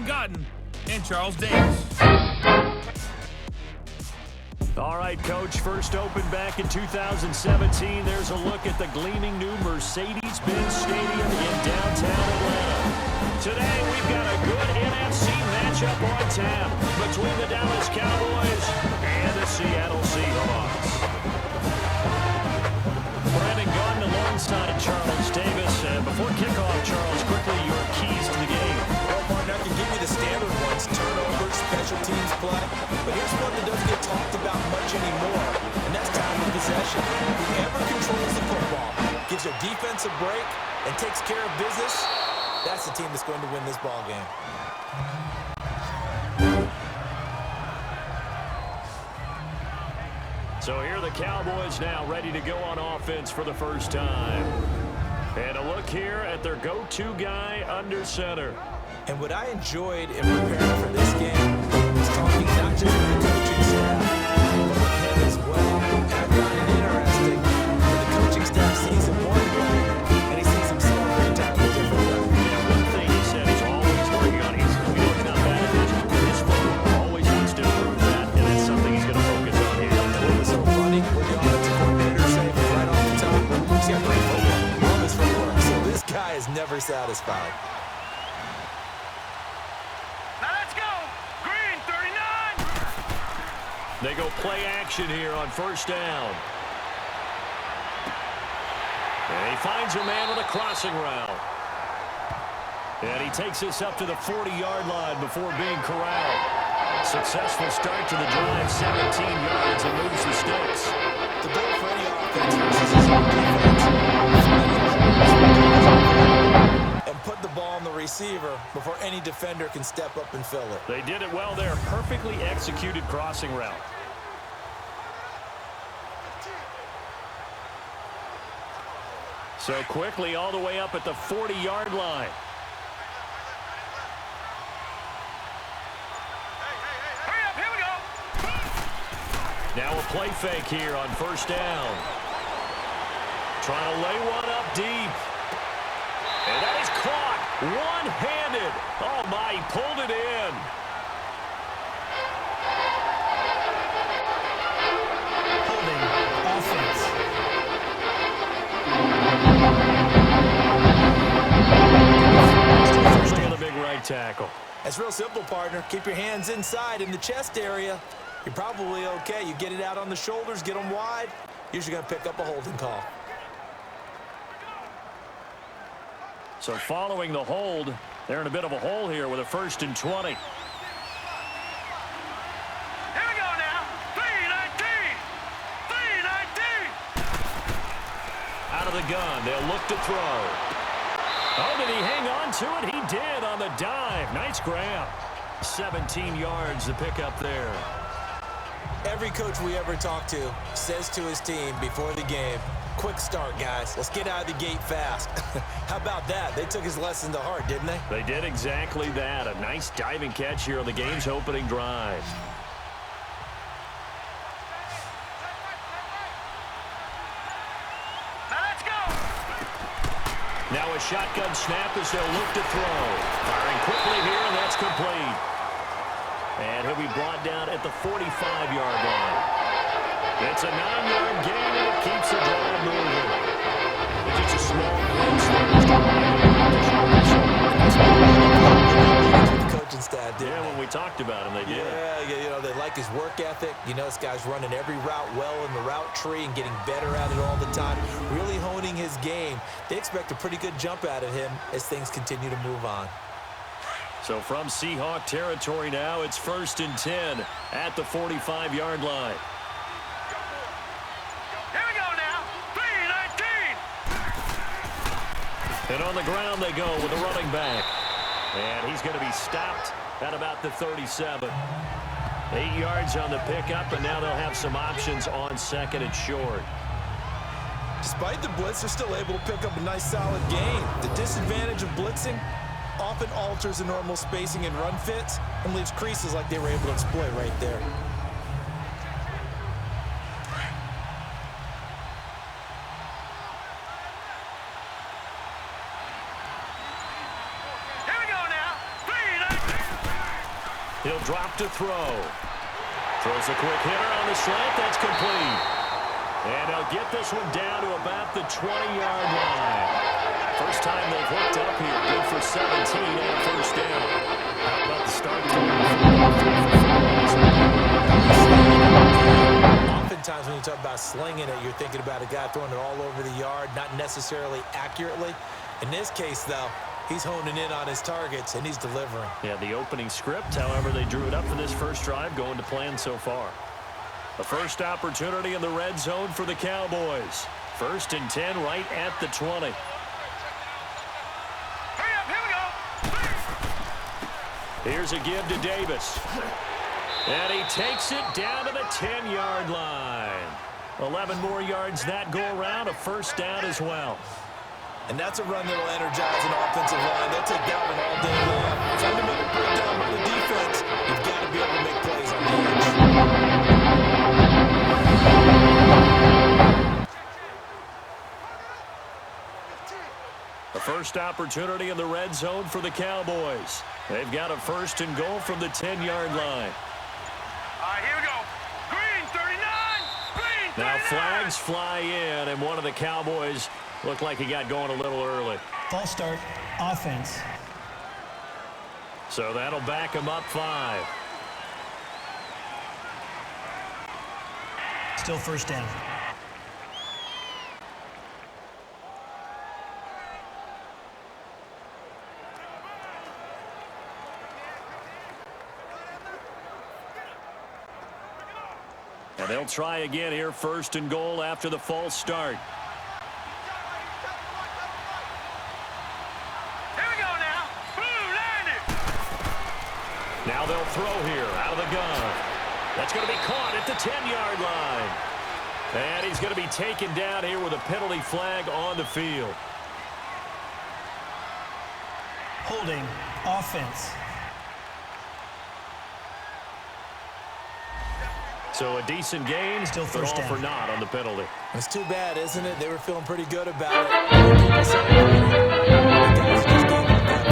gotten in Charles Davis. All right, Coach, first opened back in 2017. There's a look at the gleaming new Mercedes-Benz Stadium in downtown Atlanta. Today, we've got a good NFC matchup on tap between the Dallas Cowboys and the Seattle Seahawks. Brandon Gordon alongside Charles Davis. Before kickoff, Charles, quickly your keys to the game. Well, partner, I can give you the standard ones, turnovers, special teams play. But here's one that doesn't get talked about much anymore, and that's time of possession. Whoever controls the football, gives their defense a break, and takes care of business, that's the team that's going to win this ball game. So here are the Cowboys now ready to go on offense for the first time. And a look here at their go-to guy under center. And what I enjoyed in preparing for this game was talking not just with the coaching staff, but with him as well. And I found it interesting that the coaching staff sees him one way, and he sees himself an entirely different way. Yeah, one thing he said he's always working on. We know he's not bad at his football. Always wants to improve that, and it's something he's going to focus on here. And what was so funny, what the offensive coordinator said right off the top, he's got great football. Love his footwork. So this guy is never satisfied. They go play action here on first down. And he finds a man with a crossing route. And he takes this up to the 40-yard line before being corralled. Successful start to the drive, 17 yards, and moves the sticks. The goal for any offense versus his own defense. And put the ball on the receiver before any defender can step up and fill it. They did it well there. Perfectly executed crossing route. So quickly all the way up at the 40-yard line. Hurry up, here we go. Now a play fake here on first down. Trying to lay one up deep. And that is caught one-handed. Oh, my, he pulled it in. Holding offense. Still a big right tackle. That's real simple, partner. Keep your hands inside in the chest area. You're probably okay. You get it out on the shoulders, get them wide. Usually going to pick up a holding call. So following the hold, they're in a bit of a hole here with a 1st and 20. Here we go now. 3-19. 3-19. Out of the gun, they'll look to throw. Oh, did he hang on to it? He did on the dive. Nice grab. 17 yards to pick up there. Every coach we ever talk to says to his team before the game, quick start, guys. Let's get out of the gate fast. How about that? They took his lesson to heart, didn't they? They did exactly that. A nice diving catch here on the game's opening drive. Now let's go. Now a shotgun snap as they'll look to throw. Firing quickly here, and that's complete. And he'll be brought down at the 45-yard line. It's a 9-yard gain, and it keeps the drive moving. It's just a small glimpse there. The coaching staff did. Yeah, when we talked about him, they did. Yeah, you know, they like his work ethic. You know, this guy's running every route well in the route tree and getting better at it all the time. Really honing his game. They expect a pretty good jump out of him as things continue to move on. So from Seahawk territory now, it's 1st and 10 at the 45-yard line. Here we go now. 3-19. And on the ground they go with a running back. And he's going to be stopped at about the 37. 8 yards on the pickup, and now they'll have some options on 2nd and short. Despite the blitz, they're still able to pick up a nice solid gain. The disadvantage of blitzing often alters the normal spacing and run fits and leaves creases like they were able to exploit right there. Here we go now. 3-19. He'll drop to throw. Throws a quick hitter on the slant. That's complete. And they'll get this one down to about the 20-yard line. First time they've hooked up here. Good for 17 and a first down. How about the start? Oftentimes when you talk about slinging it, you're thinking about a guy throwing it all over the yard, not necessarily accurately. In this case, though, he's honing in on his targets, and he's delivering. Yeah, the opening script, however, they drew it up for this first drive, going to plan so far. The first opportunity in the red zone for the Cowboys. 1st and 10 right at the 20. Hurry up, here we go. Here's a give to Davis. And he takes it down to the 10-yard line. 11 more yards that go around, a first down as well. And that's a run that will energize an offensive line. They'll take that one all day long. Fundamental breakdown by the defense. You've got to be able to make plays on the edge. The first opportunity in the red zone for the Cowboys. They've got a 1st and goal from the 10-yard line. All right, here we go. Green 39. Green 39. Now flags fly in, and one of the Cowboys looked like he got going a little early. False start, offense. So that'll back him up 5. Still first down. And they'll try again here, 1st and goal after the false start. Here we go now. Blue landed. Now they'll throw here out of the gun. That's going to be caught at the 10-yard line. And he's going to be taken down here with a penalty flag on the field. Holding, offense. So a decent gain, Still but first all down. for naught on the penalty. It's too bad, isn't it? They were feeling pretty good about it. People celebrating. The guys just gave up that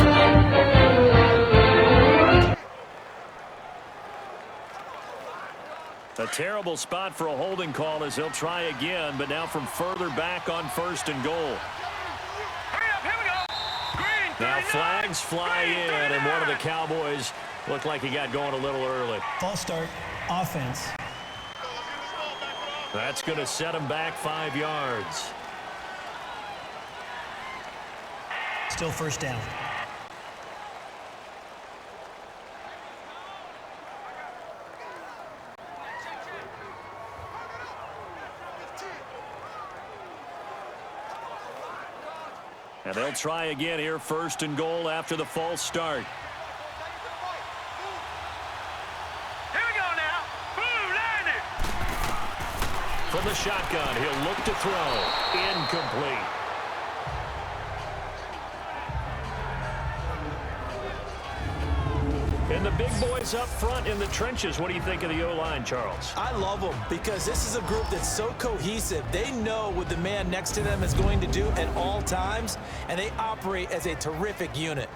A terrible spot for a holding call as they'll try again, but now from further back on 1st and goal. Hurry up, here we go. Green 39. Now flags fly in, and one of the Cowboys looked like he got going a little early. False start, offense. That's going to set him back 5 yards. Still first down. And they'll try again here, 1st and goal after the false start. Here we go now. Blue landed. From the shotgun, he'll look to throw. Incomplete. And the big boys up front in the trenches. What do you think of the O-line, Charles? I love them because this is a group that's so cohesive. They know what the man next to them is going to do at all times, and they operate as a terrific unit.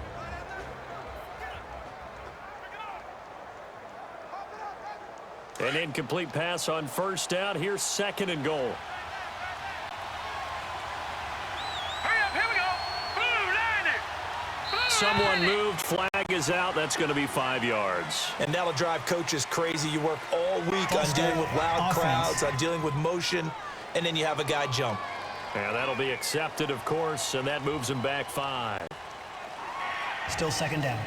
An incomplete pass on 1st down. Here's 2nd and goal. Hurry up, here we go. Blue landed. Blue Someone landed. moved. Flag is out. That's going to be 5 yards. And that'll drive coaches crazy. You work all week on dealing with loud crowds, on dealing with motion, and then you have a guy jump. And that'll be accepted, of course, and that moves him back 5. Still second down.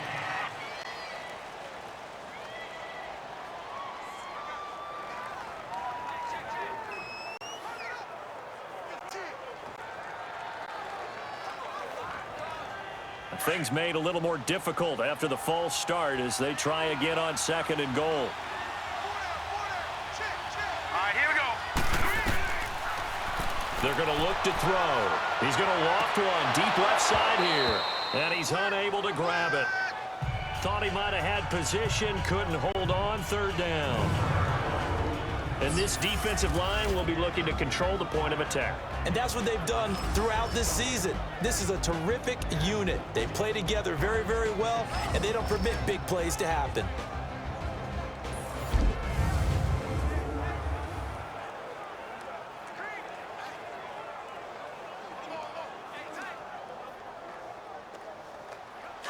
Things made a little more difficult after the false start as they try again on 2nd and goal. All right, here we go. They're going to look to throw. He's going to loft one deep left side here. And he's unable to grab it. Thought he might have had position, couldn't hold on, 3rd down. And this defensive line will be looking to control the point of attack. And that's what they've done throughout this season. This is a terrific unit. They play together very, very well, and they don't permit big plays to happen.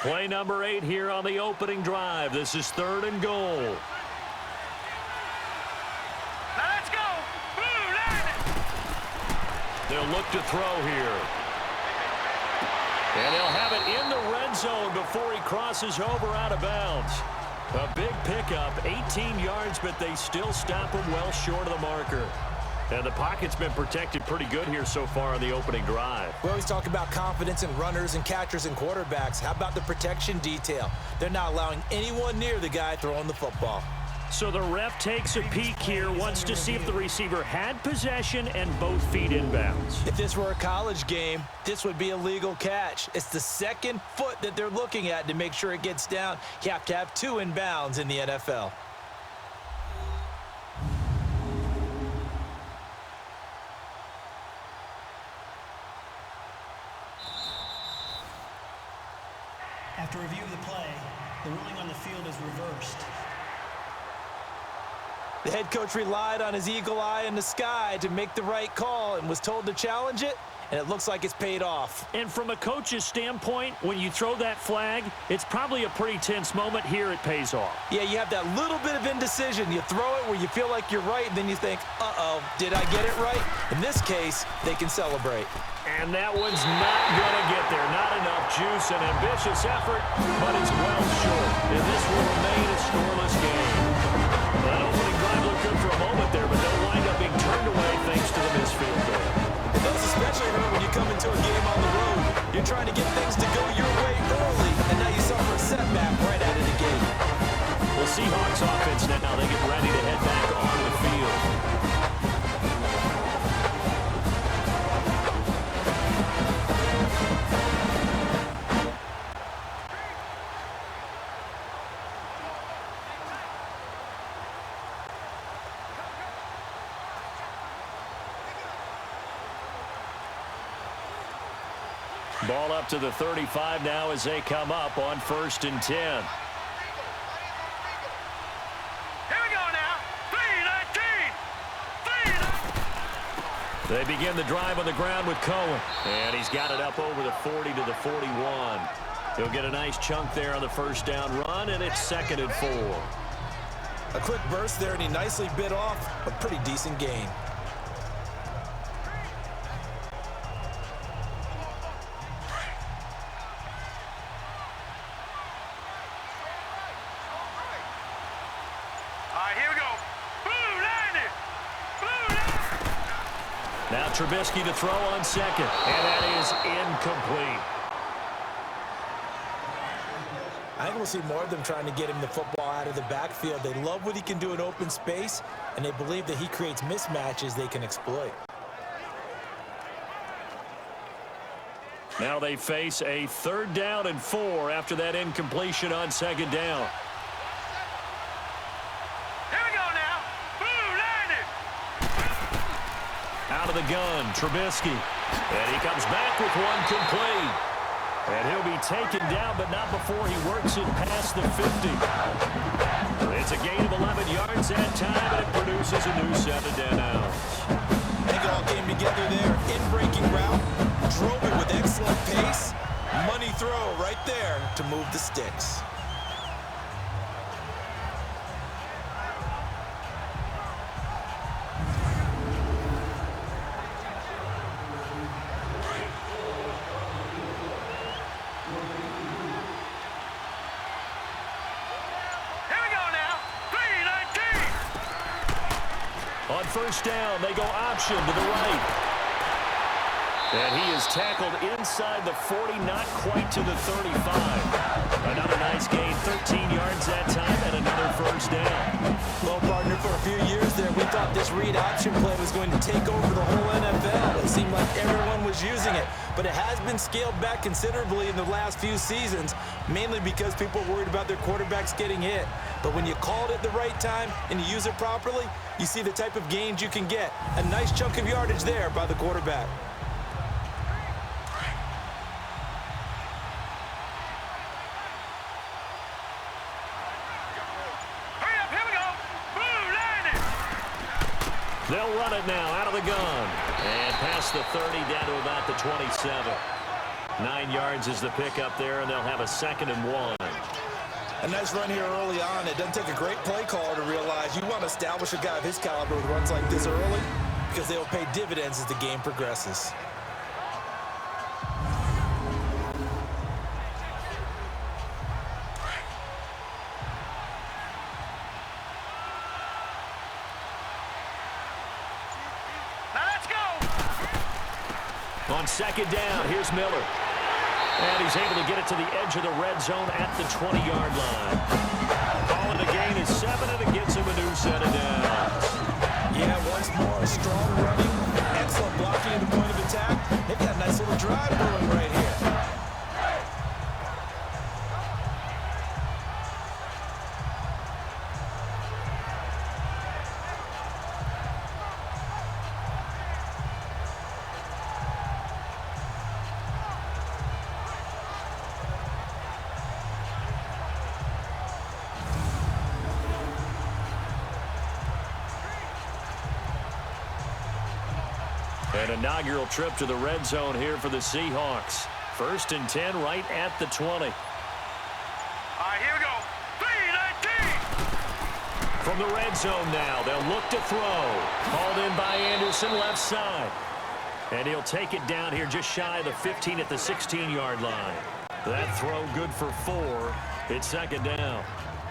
Play number 8 here on the opening drive. This is 3rd and goal. Now let's go. Blue line. They'll look to throw here. And they'll have it in the red zone before he crosses over out of bounds. A big pickup, 18 yards, but they still stop him well short of the marker. And the pocket's been protected pretty good here so far on the opening drive. We always talk about confidence in runners and catchers and quarterbacks. How about the protection detail? They're not allowing anyone near the guy throwing the football. So the ref takes a peek here, wants to see if the receiver had possession and both feet inbounds. If this were a college game, this would be a legal catch. It's the second foot that they're looking at to make sure it gets down. You have to have 2 inbounds in the NFL. After review of the play, the ruling on the field is reversed. The head coach relied on his eagle eye in the sky to make the right call and was told to challenge it, and it looks like it's paid off. And from a coach's standpoint, when you throw that flag, it's probably a pretty tense moment. Here it pays off. Yeah, you have that little bit of indecision. You throw it where you feel like you're right, and then you think, uh-oh, did I get it right? In this case, they can celebrate. And that one's not going to get there. Not enough juice, an ambitious effort, but it's well short. And this will remain a scoreless game. That opening drive looked good for a moment there, but they'll wind up being turned away thanks to the missed field goal. It does especially hurt when you come into a game on the road. You're trying to get things to go your way early, and now you suffer a setback right out of the gate. Well, Seahawks offense now, they get ready to head back onto the field. Ball up to the 35 now as they come up on 1st and 10. Here we go now. 3-19. They begin the drive on the ground with Cohen. And he's got it up over the 40 to the 41. He'll get a nice chunk there on the first down run, and it's 2nd and 4. A quick burst there, and he nicely bit off a pretty decent gain. Now Trubisky to throw on 2nd, and that is incomplete. I think we'll see more of them trying to get him the football out of the backfield. They love what he can do in open space, and they believe that he creates mismatches they can exploit. Now they face a 3rd down and 4 after that incompletion on 2nd down. Out of the gun, Trubisky. And he comes back with one complete. And he'll be taken down, but not before he works it past the 50. It's a gain of 11 yards that time, and it produces a new 7 down. I think it all came together there. In-breaking route, drove it with excellent pace. Money throw right there to move the sticks. On 1st down, they go option to the right. And he is tackled inside the 40, not quite to the 35. Another nice gain, 13 yards that time, and another 1st down. Well, partner, for a few years there, we thought this read option play was going to take over the whole NFL. It seemed like everyone was using it, but it has been scaled back considerably in the last few seasons, mainly because people are worried about their quarterbacks getting hit. But when you call it at the right time and you use it properly, you see the type of gains you can get. A nice chunk of yardage there by the quarterback. They'll run it now out of the gun. And past the 30 down to about the 27. 9 yards is the pickup there, and they'll have a 2nd and 1. A nice run here early on. It doesn't take a great play caller to realize you want to establish a guy of his caliber with runs like this early because they will pay dividends as the game progresses. Now let's go. On 2nd down, here's Miller. And he's able to get it to the edge of the red zone at the 20-yard line. Calling the gain is 7, and it gets him a new set of downs. Yeah, once more, strong running, excellent blocking at the point of attack. They've got a nice little drive brewing right here. An inaugural trip to the red zone here for the Seahawks. 1st and 10 right at the 20. All right, here we go. 3-19. From the red zone now, they'll look to throw. Called in by Anderson, left side. And he'll take it down here just shy of the 15 at the 16-yard line. That throw good for 4. It's 2nd down.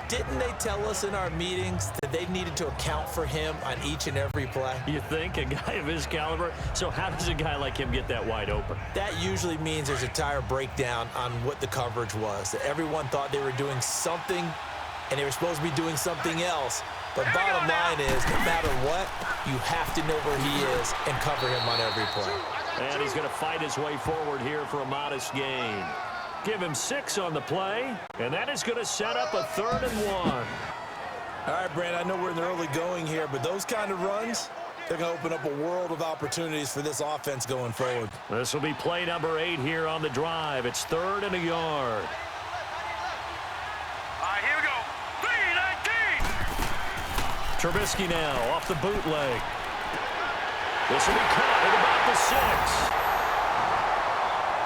Didn't they tell us in our meetings that they needed to account for him on each and every play? You think? A guy of his caliber? So how does a guy like him get that wide open? That usually means there's a entire breakdown on what the coverage was. That everyone thought they were doing something, and they were supposed to be doing something else. But bottom line is, no matter what, you have to know where he is and cover him on every play. And he's going to fight his way forward here for a modest gain. Give him 6 on the play, and that is going to set up a 3rd and 1. All right, Brandon, I know we're in the early going here, but those kind of runs, they're going to open up a world of opportunities for this offense going forward. This will be play number 8 here on the drive. It's 3rd and a yard. All right, here we go. 3-19. Trubisky now off the bootleg. This will be caught at about the 6.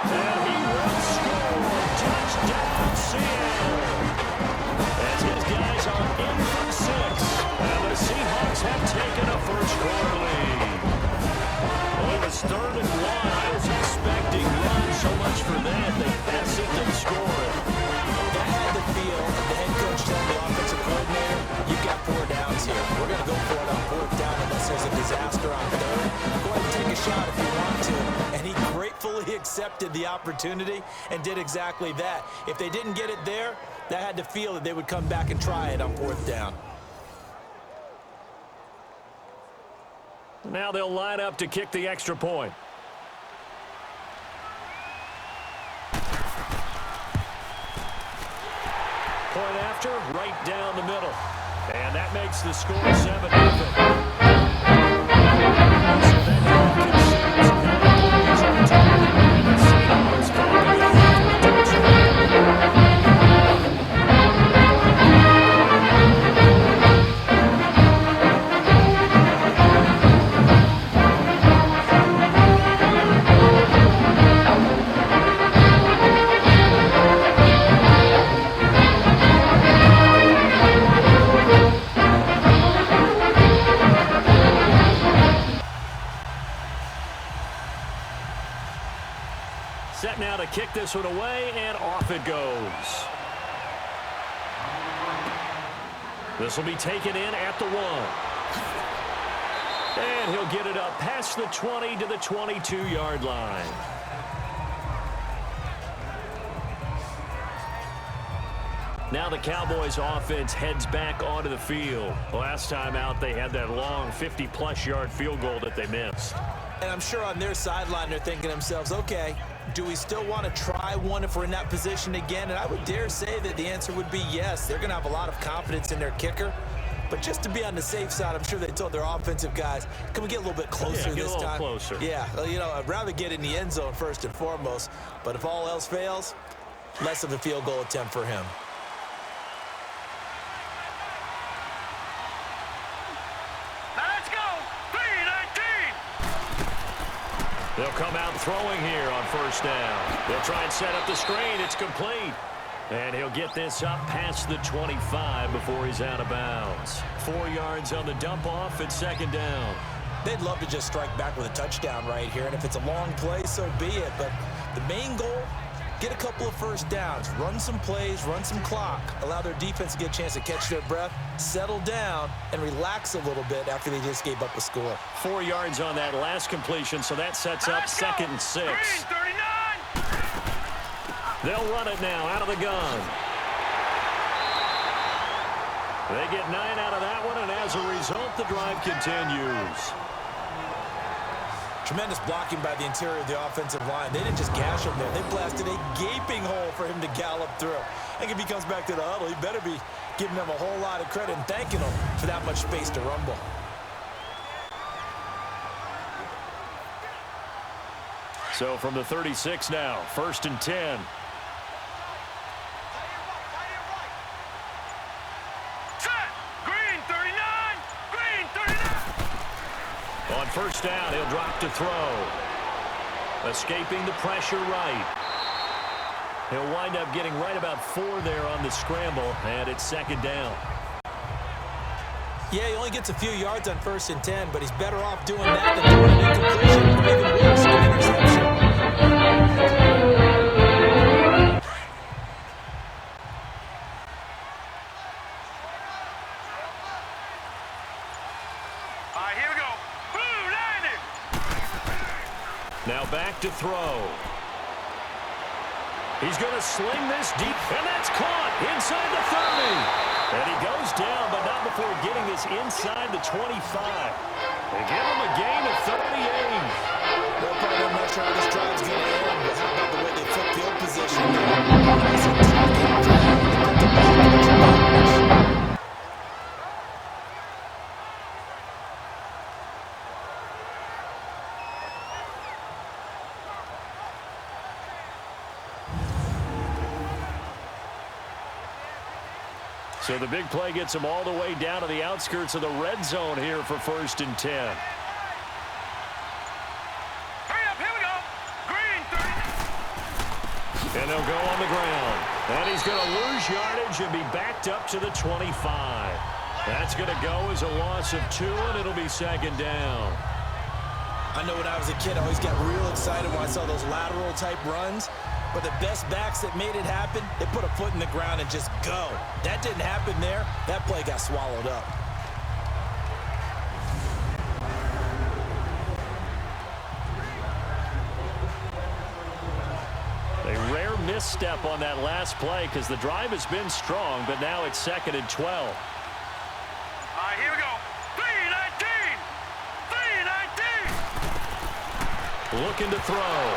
And he will score. Touchdown, Seattle. As his guys are in for 6. And the Seahawks have taken a first-quarter lead. Well, it was 3rd and 1. I was expecting run. So much for that. They pass it and score it. That had the feel of the head coach telling the offensive coordinator, you've got 4 downs here. We're going to go for it on 4th down unless there's a disaster on 3rd. Go ahead and take a shot if you want to. And he gratefully accepted the opportunity and did exactly that. If they didn't get it there, that had to feel that they would come back and try it on 4th down. Now they'll line up to kick the extra point. Point after, right down the middle. And that makes the score 7-0. Set now to kick this one away, and off it goes. This will be taken in at the 1. And he'll get it up past the 20 to the 22-yard line. Now the Cowboys offense heads back onto the field. Last time out, they had that long 50-plus yard field goal that they missed. And I'm sure on their sideline they're thinking to themselves, okay, do we still want to try one if we're in that position again? And I would dare say that the answer would be yes. They're going to have a lot of confidence in their kicker. But just to be on the safe side, I'm sure they told their offensive guys, can we get a little bit closer this time? Closer. Yeah, you know, I'd rather get in the end zone first and foremost. But if all else fails, less of a field goal attempt for him. They'll come out throwing here on first down. They'll try and set up the screen. It's complete. And he'll get this up past the 25 before he's out of bounds. 4 yards on the dump-off at second down. They'd love to just strike back with a touchdown right here, and if it's a long play, so be it. But the main goal, get a couple of first downs, run some plays, run some clock, allow their defense to get a chance to catch their breath, settle down, and relax a little bit after they just gave up a score. 4 yards on that last completion, so that sets up second and 6. Green 39. They'll run it now out of the gun. They get 9 out of that one, and as a result, the drive continues. Tremendous blocking by the interior of the offensive line. They didn't just gash him there. They blasted a gaping hole for him to gallop through. I think if he comes back to the huddle, he better be giving them a whole lot of credit and thanking them for that much space to rumble. So from the 36 now, 1st and 10. On first down, he'll drop to throw. Escaping the pressure right. He'll wind up getting right about 4 there on the scramble, and it's second down. Yeah, he only gets a few yards on 1st and 10, but he's better off doing that than throwing an incompletion, or even worse, an interception. Now back to throw. He's going to sling this deep, and that's caught inside the 30. And he goes down, but not before getting this inside the 25. They give him a gain of 38. They're probably not sure how this drive's going to end, but how about the way they flip field position there? Nice attacking drive. So the big play gets him all the way down to the outskirts of the red zone here for 1st and 10. Hurry up, here we go. Green 30. And they'll go on the ground. And he's going to lose yardage and be backed up to the 25. That's going to go as a loss of 2, and it'll be second down. I know when I was a kid, I always got real excited when I saw those lateral type runs. But the best backs that made it happen, they put a foot in the ground and just go. That didn't happen there. That play got swallowed up. A rare misstep on that last play because the drive has been strong, but now it's 2nd and 12. All right, here we go. 3-19. 3-19. Looking to throw.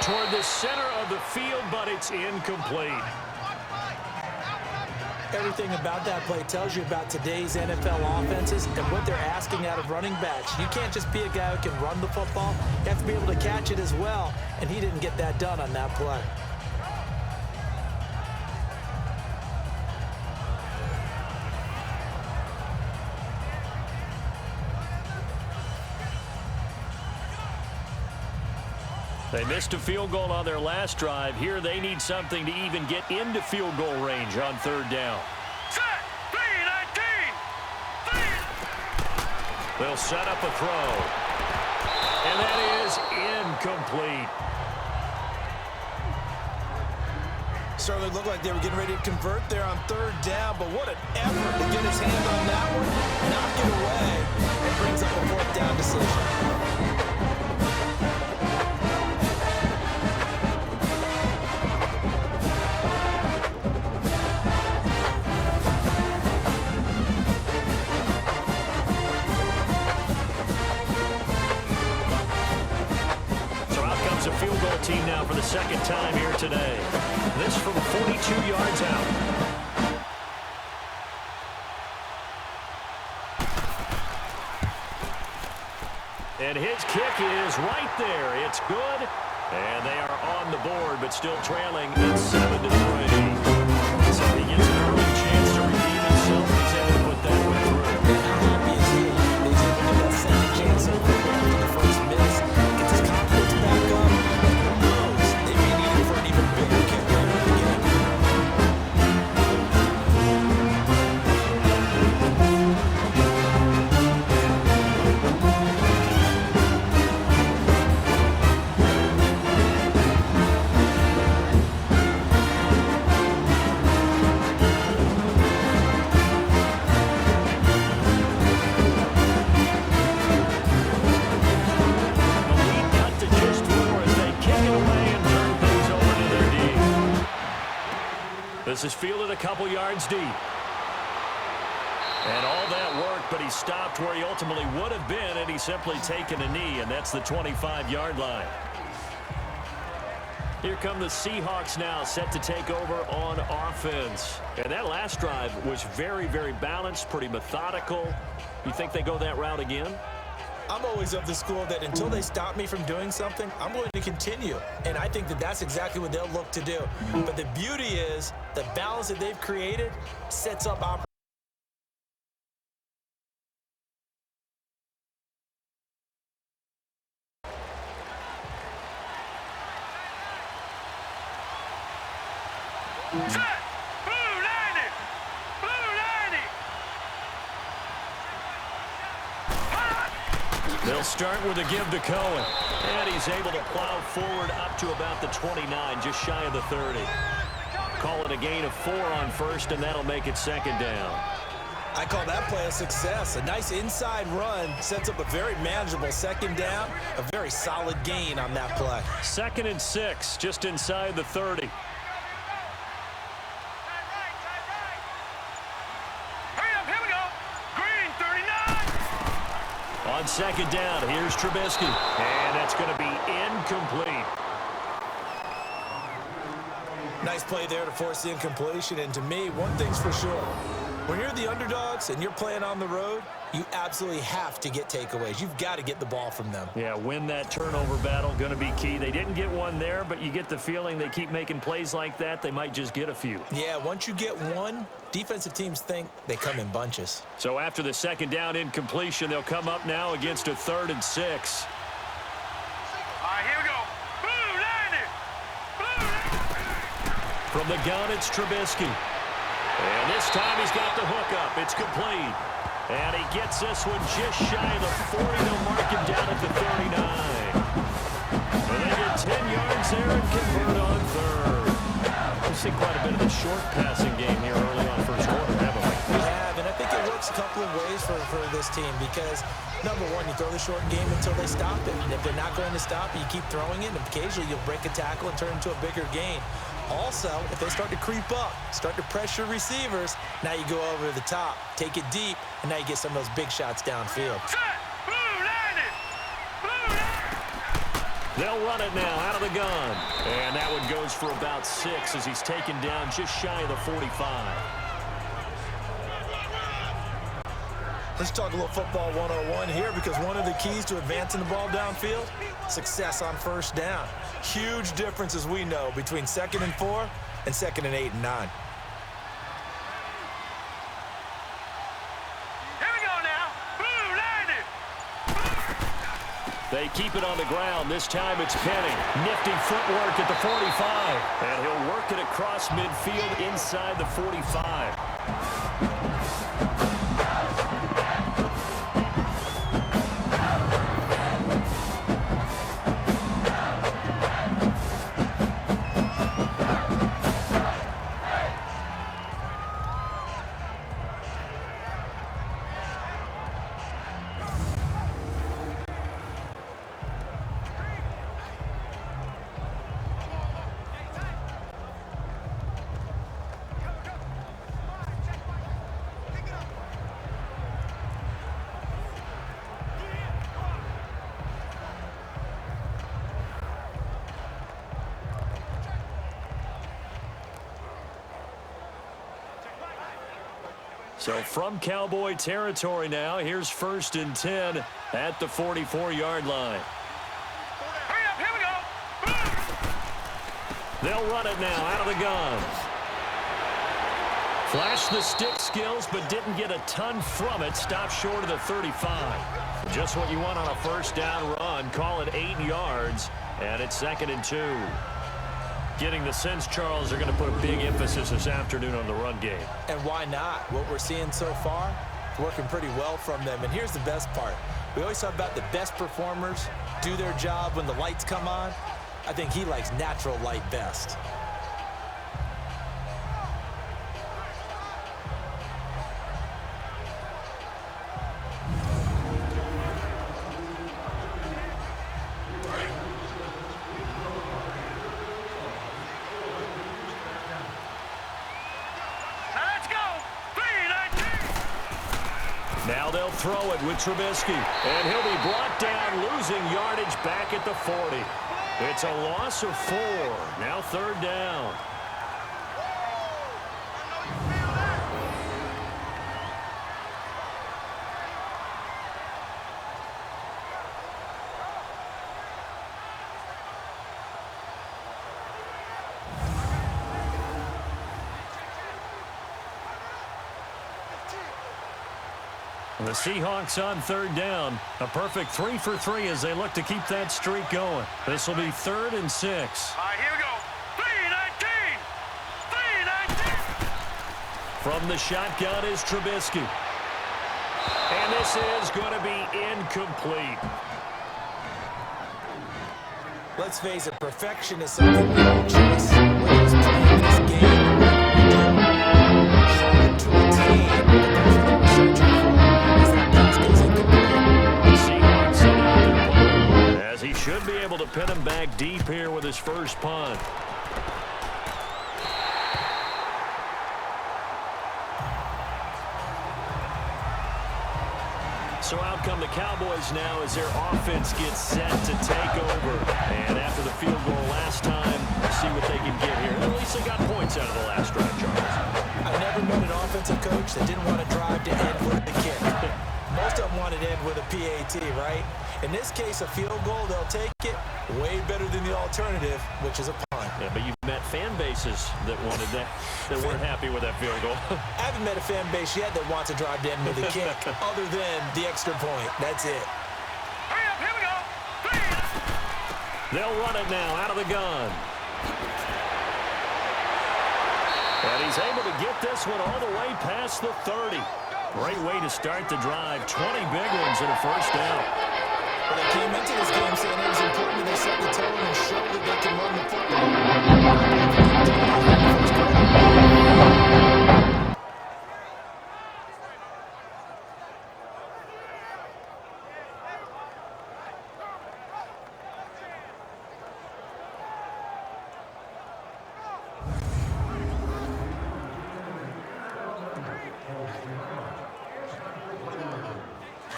Toward the center of the field, but it's incomplete. Everything about that play tells you about today's NFL offenses and what they're asking out of running backs. You can't just be a guy who can run the football. You have to be able to catch it as well, and he didn't get that done on that play. They missed a field goal on their last drive. Here they need something to even get into field goal range on 3rd down. Set. 3-19. They'll set up a throw. And that is incomplete. Certainly looked like they were getting ready to convert there on 3rd down, but what an effort to get his hand on that one, knock it away, and brings up a 4th down decision. Field goal team now for the 2nd time here today. This from 42 yards out. And his kick is right there. It's good. And they are on the board, but still trailing. It's 7-3. So he gets an early chance to redeem himself. He's able to put that one through. How happy is he? He's able to get that second chance over after the first miss. Gets his confidence This is fielded a couple yards deep. And all that work, but he stopped where he ultimately would have been, and he's simply taken a knee, and that's the 25-yard line. Here come the Seahawks now, set to take over on offense. And that last drive was very, very balanced, pretty methodical. You think they go that route again? I'm always of the school that until they stop me from doing something, I'm going to continue. And I think that that's exactly what they'll look to do. But the beauty is the balance that they've created sets up opportunities. Set. Blue landing. Blue landing. They'll start with a give to Cohen. And he's able to plow forward up to about the 29, just shy of the 30. Call it a gain of 4 on first, and that'll make it second down. I call that play a success. A nice inside run sets up a very manageable second down. A very solid gain on that play. 2nd and 6, just inside the 30. On second down, here's Trubisky. And that's going to be incomplete. Nice play there to force the incompletion. And to me, one thing's for sure. When you're the underdogs and you're playing on the road, you absolutely have to get takeaways. You've got to get the ball from them. Yeah, win that turnover battle, going to be key. They didn't get one there, but you get the feeling they keep making plays like that, they might just get a few. Yeah, once you get one, defensive teams think they come in bunches. So after the second down incompletion, they'll come up now against a 3rd and 6. All right, here we go. Blue landing. Blue landing. From the gun, it's Trubisky. And this time he's got the hook up. It's complete. And he gets this one just shy of the 40. They'll mark him down at the 39. And they get 10 yards there and convert on 3rd. We've seen quite a bit of the short passing game here early on first quarter, haven't we? We have, and I think it works a couple of ways for this team because, number one, you throw the short game until they stop it. And if they're not going to stop it, you keep throwing it, and occasionally you'll break a tackle and turn it into a bigger gain. Also, if they start to creep up, start to pressure receivers, now you go over the top, take it deep, and now you get some of those big shots downfield. Set. Blue landing. Blue landing. They'll run it now out of the gun. And that one goes for about 6 as he's taken down just shy of the 45. Let's talk a little football 101 here because one of the keys to advancing the ball downfield, success on first down. Huge difference, as we know, between 2nd and 4 and 2nd and 8 and 9. Here we go now. Blue landing. They keep it on the ground. This time it's Penny. Nifty footwork at the 45. And he'll work it across midfield inside the 45. So from Cowboy territory now, here's 1st and 10 at the 44-yard line. Hurry up, here we go. They'll run it now out of the gun. Flashed the stick skills, but didn't get a ton from it. Stopped short of the 35. Just what you want on a first down run. Call it 8 yards, and it's 2nd and 2. Getting the sense, Charles, they're going to put a big emphasis this afternoon on the run game. And why not? What we're seeing so far, working pretty well from them. And here's the best part. We always talk about the best performers do their job when the lights come on. I think he likes natural light best. Now they'll throw it with Trubisky. And he'll be brought down, losing yardage back at the 40. It's a loss of 4. Now 3rd down. The Seahawks on 3rd down. A perfect 3 for 3 as they look to keep that streak going. This will be 3rd and 6. All right, here we go. 3-19. 3-19. From the shotgun is Trubisky. And this is going to be incomplete. Let's face it, perfection is something we all chase. Whether it's playing this game or what we do, hard to attain, but that's what we're searching for. As that pass goes incomplete. The Seahawks send out their punter, as he should be able to pin him back deep here with his first punt. So out come the Cowboys now as their offense gets set to take over. And after the field goal last time, we'll see what they can get here. At least they got points out of the last drive, Charles. I've never met an offensive coach that didn't want to drive to end with a kick. Most of them wanted to end with a PAT, right? In this case, a field goal, they'll take it. Way better than the alternative, which is a punt. Yeah, but you've met fan bases that wanted that weren't happy with that field goal. I haven't met a fan base yet that wants to drive to end with a kick other than the extra point. That's it. Hurry up, here we go. 3. They'll run it now out of the gun. And he's able to get this one all the way past the 30. Great way to start the drive. 20 big ones in a first down. Well, they came into this game saying it was important that they set the tone and show that they can run the football.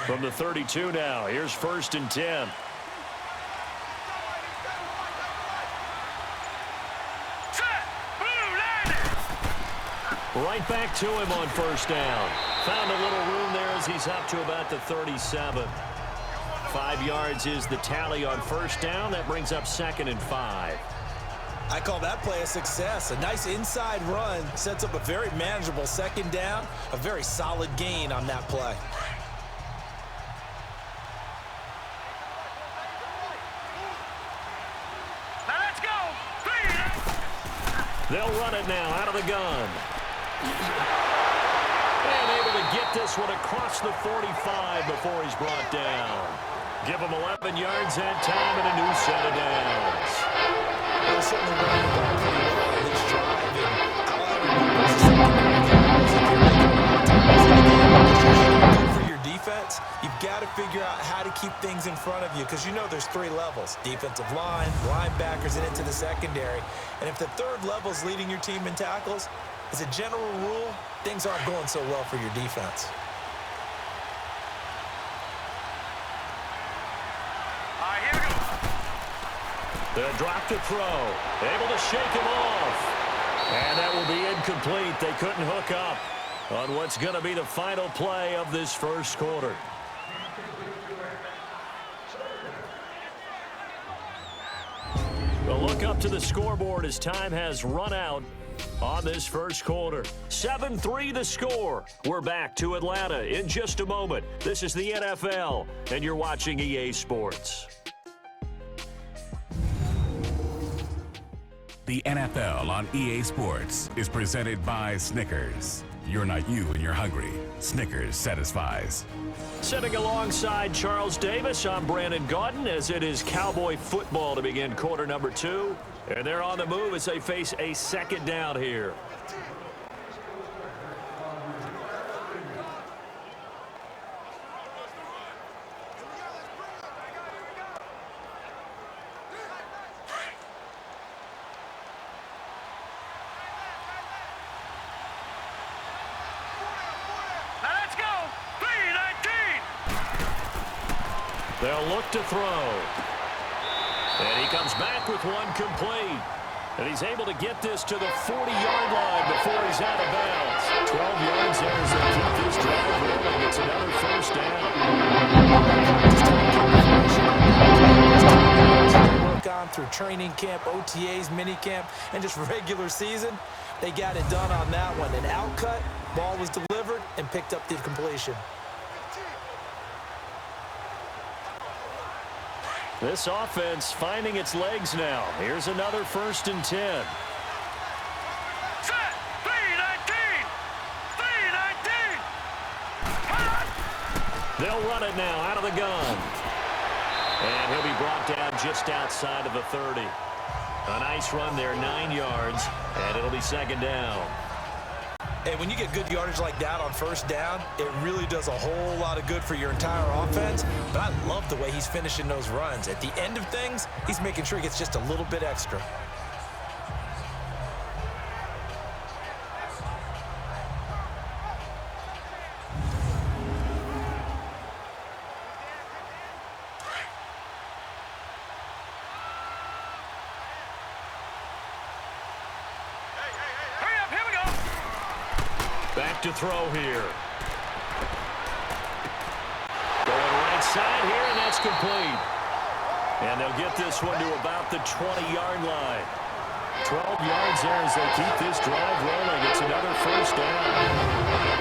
From the 32 now, here's 1st and 10. Right back to him on 1st down. Found a little room there as he's up to about the 37. 5 yards is the tally on 1st down. That brings up 2nd and 5. I call that play a success. A nice inside run sets up a very manageable 2nd down. A very solid gain on that play. Now let's go. 3. They'll run it now out of the gun. And able to get this one across the 45 before he's brought down. Give him 11 yards that time and a new set of downs. They're certainly running the ball pretty well on this drive. And all I remember is secondary calls. If you're making a lot of times in the game, it's usually good for your defense. You've got to figure out how to keep things in front of you because you know there's 3 levels. Defensive line, linebackers, and into the secondary. And if the 3rd level is leading your team in tackles, as a general rule, things aren't going so well for your defense. All right, here we go. They'll drop the throw. Able to shake him off. And that will be incomplete. They couldn't hook up on what's going to be the final play of this first quarter. We'll look up to the scoreboard as time has run out on this first quarter. 7-3 the score. We're back to Atlanta in just a moment. This is the NFL, and you're watching EA Sports. The NFL on EA Sports is presented by Snickers. You're not you when you're hungry. Snickers satisfies. Sitting alongside Charles Davis, I'm Brandon Gaudin as it is Cowboy football to begin quarter number 2. And they're on the move as they face a 2nd down here. Now let's go. 3-19. They'll look to throw. And he comes back with one complete. And he's able to get this to the 40-yard line before he's out of bounds. 12 yards there as they keep this drive rolling. It's another first down. Work on through training camp, OTAs, minicamp, and just regular season. They got it done on that one. An outcut, ball was delivered, and picked up the completion. This offense finding its legs now. Here's another 1st and 10. Set. 3-19. 3-19. They'll run it now out of the gun. And he'll be brought down just outside of the 30. A nice run there, 9 yards, and it'll be 2nd down. Hey, when you get good yardage like that on 1st down, it really does a whole lot of good for your entire offense. But I love the way he's finishing those runs. At the end of things, he's making sure he gets just a little bit extra. Back to throw here. Going right side here, and that's complete. And they'll get this one to about the 20-yard line. 12 yards there as they keep this drive rolling. It's another 1st down.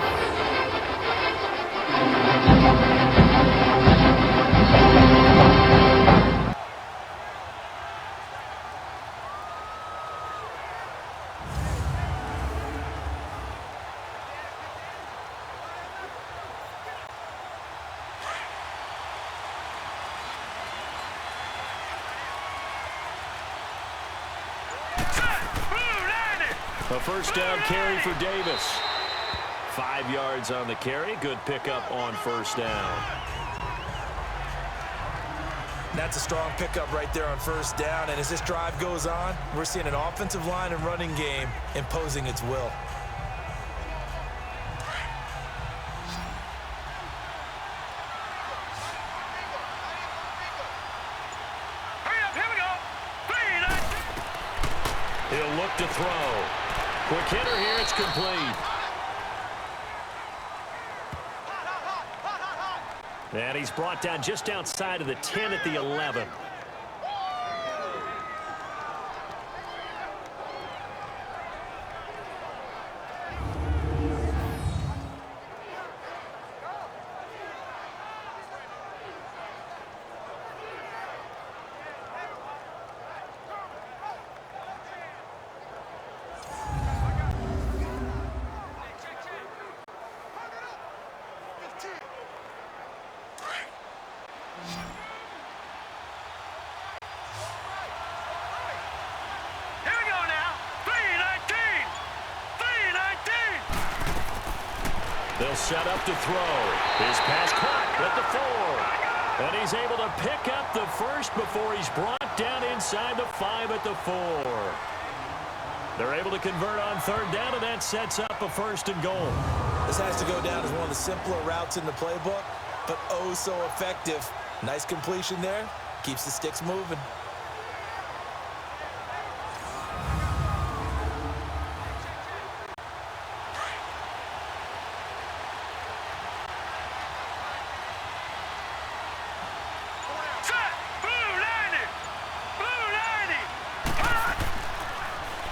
A 1st down carry for Davis. 5 yards on the carry. Good pickup on 1st down. That's a strong pickup right there on 1st down. And as this drive goes on, we're seeing an offensive line and running game imposing its will. Here we go. 3-19. He'll look to throw. Quick hitter here, it's complete. And he's brought down just outside of the 10 at the 11. They'll set up to throw. His pass caught at the 4. And he's able to pick up the 1st before he's brought down inside the 5 at the 4. They're able to convert on 3rd down, and that sets up a 1st and goal. This has to go down as one of the simpler routes in the playbook, but oh so effective. Nice completion there. Keeps the sticks moving.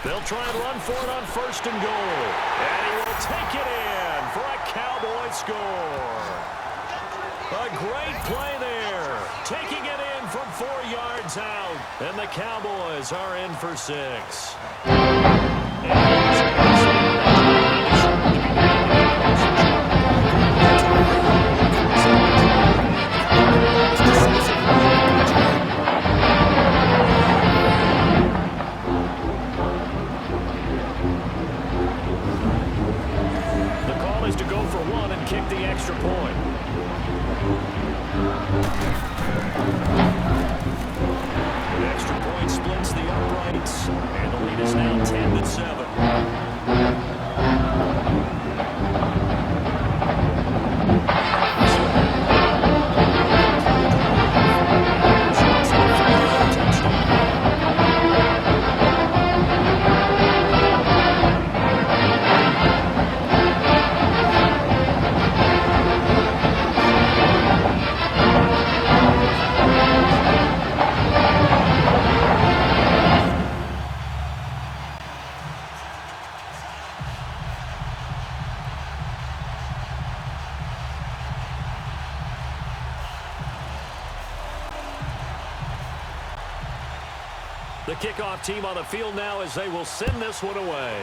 They'll try and run for it on 1st and goal. And he will take it in for a Cowboy score. A great play there. Taking it in from 4 yards out. And the Cowboys are in for 6. To go for 1 and kick the extra point. The extra point splits the uprights, and the lead is now 10-7. The kickoff team on the field now as they will send this one away.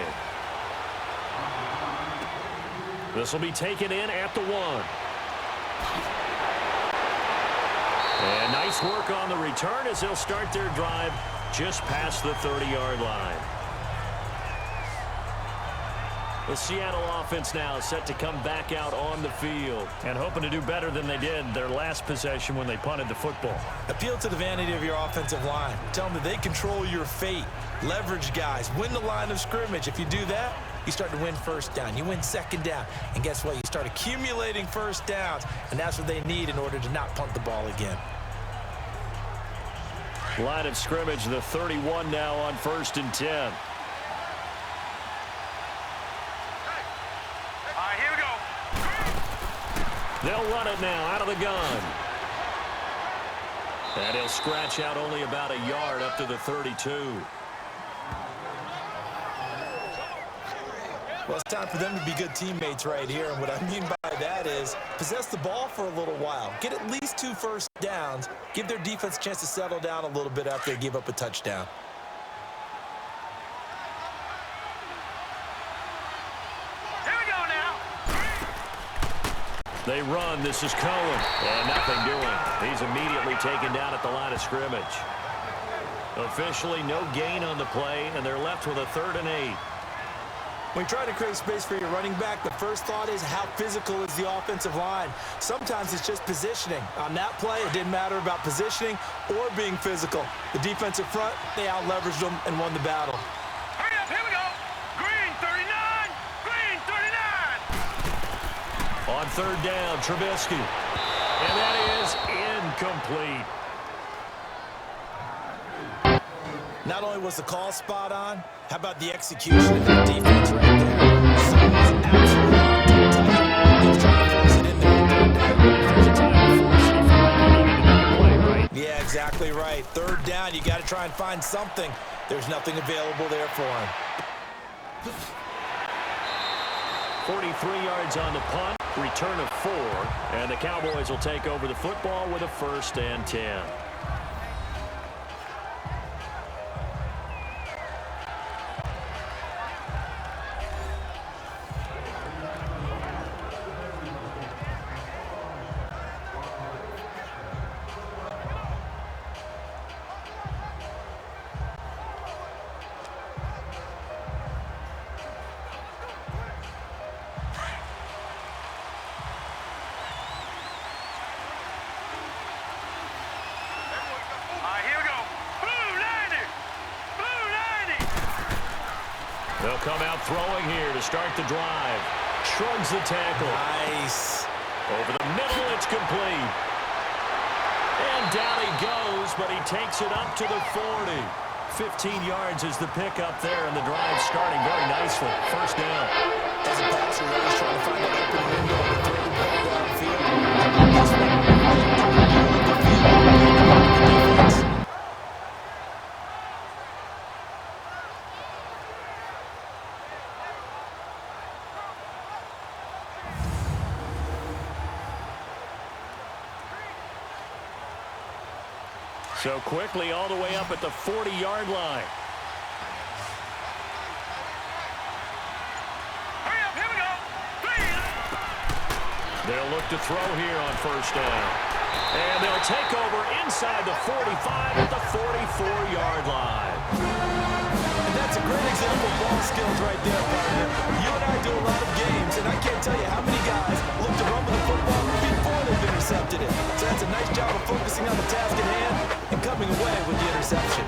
This will be taken in at the 1. And nice work on the return as they'll start their drive just past the 30-yard line. The Seattle offense now set to come back out on the field and hoping to do better than they did their last possession when they punted the football. Appeal to the vanity of your offensive line. Tell them that they control your fate. Leverage guys. Win the line of scrimmage. If you do that, you start to win first down. You win second down. And guess what? You start accumulating first downs. And that's what they need in order to not punt the ball again. Line of scrimmage, the 31 now on 1st and 10. Here we go. They'll run it now out of the gun. And he'll scratch out only about a yard up to the 32. Well, it's time for them to be good teammates right here. And what I mean by that is possess the ball for a little while. Get at least 2 first downs. Give their defense a chance to settle down a little bit after they give up a touchdown. They run. This is Cohen. And nothing doing. He's immediately taken down at the line of scrimmage. Officially no gain on the play, and they're left with a 3rd and 8. When you try to create space for your running back, the first thought is how physical is the offensive line. Sometimes it's just positioning. On that play, it didn't matter about positioning or being physical. The defensive front, they out-leveraged them and won the battle. Hurry up, here we go. Green 39, green 39. On 3rd down, Trubisky. And that is incomplete. Not only was the call spot on, how about the execution of the defense right there? Zone was absolutely locked in tight. He was trying to force it in there on 3rd down. There's a time to force it if you might be needing to make a play, right? Yeah, exactly right. 3rd down, you got to try and find something. There's nothing available there for him. 43 yards on the punt, return of 4, and the Cowboys will take over the football with a 1st and 10. They'll come out throwing here to start the drive. Shrugs the tackle. Nice. Over the middle, it's complete. And down he goes, but he takes it up to the 40. 15 yards is the pickup there, and the drive starting very nicely. 1st down. As a passer, you're always trying to find an open window to throw the ball downfield. This one, So quickly all the way up at the 40-yard line. Hurry up, here we go. They'll look to throw here on 1st down. And they'll take over inside the 45 at the 44-yard line. And that's a great example of ball skills right there, partner. You and I do a lot of games, and I can't tell you how many guys look to run with the football before they've intercepted it. So that's a nice job of focusing on the task at hand and coming away with the interception.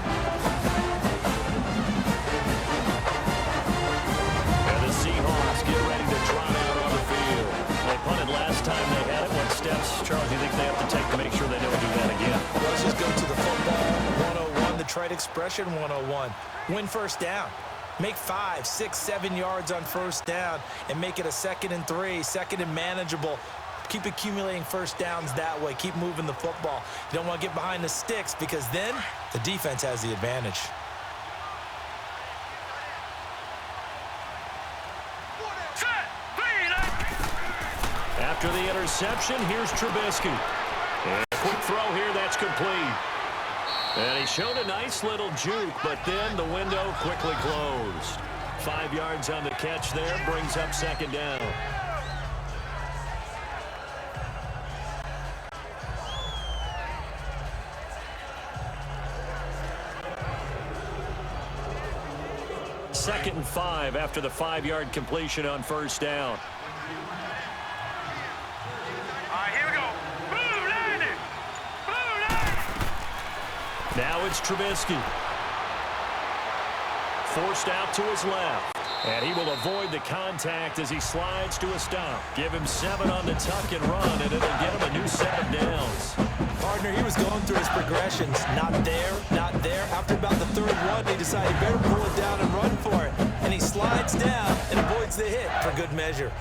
And the Seahawks get ready to trot out on the field. They punted last time they had it. What steps, Charles, do you think they have to take to make sure they don't do that again? Let's just go to the football 101, the trite expression 101. Win 1st down. Make 5, 6, 7 yards on 1st down and make it a 2nd and 3, 2nd and manageable. Keep accumulating 1st downs that way. Keep moving the football. You don't want to get behind the sticks because then the defense has the advantage. After the interception, here's Trubisky. And a quick throw here, that's complete. And he showed a nice little juke, but then the window quickly closed. 5 yards on the catch there, brings up second down. Second and 5 after the 5-yard completion on first down. All right, here we go. Blue line it. Blue line. Now it's Trubisky. Forced out to his left. And he will avoid the contact as he slides to a stop. Give him 7 on the tuck and run, and it'll get him a new set of downs. Partner, he was going through his progressions. Not there, not there. After about the third one, he decided he better pull it down and run for it. And he slides down and avoids the hit for good measure.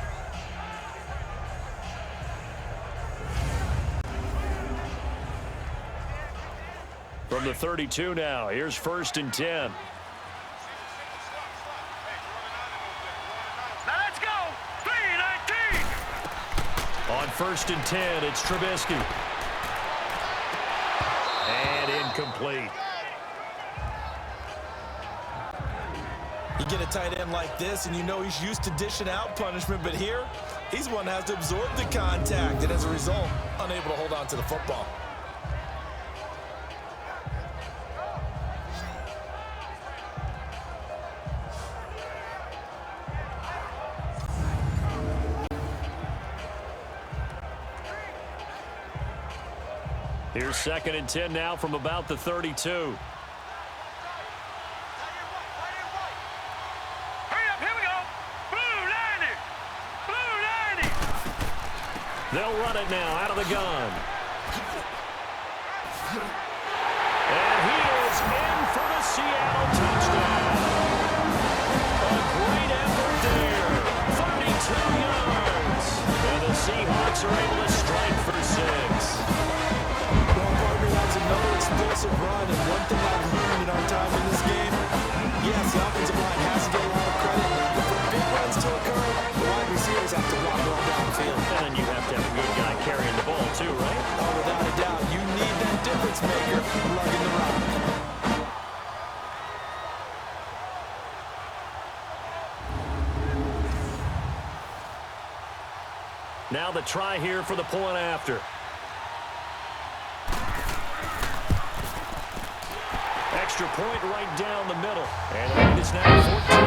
From the 32 now, here's first and 10. Now let's go. 3-19. On first and 10, it's Trubisky. And incomplete. You get a tight end like this, and you know he's used to dishing out punishment, but here, he's one that has to absorb the contact, and as a result, unable to hold on to the football. Here's second and 10 now from about the 32. Hurry up, here we go. Blue line it. Blue line it. They'll run it now out of the gun. And he is in for the Seattle touchdown. A great effort there. 32 yards. And the Seahawks are able to strike for 6. That's another explosive run, and one thing I've learned in our time in this game, yes, the offensive line has to get a lot of credit, but for big runs to occur, the wide receivers have to walk all down the field. And then you have to have a good guy carrying the ball too, right? Oh, without a doubt, you need that difference maker lugging the rock. Now the try here for the point after. Extra point right down the middle. And the lead is now 14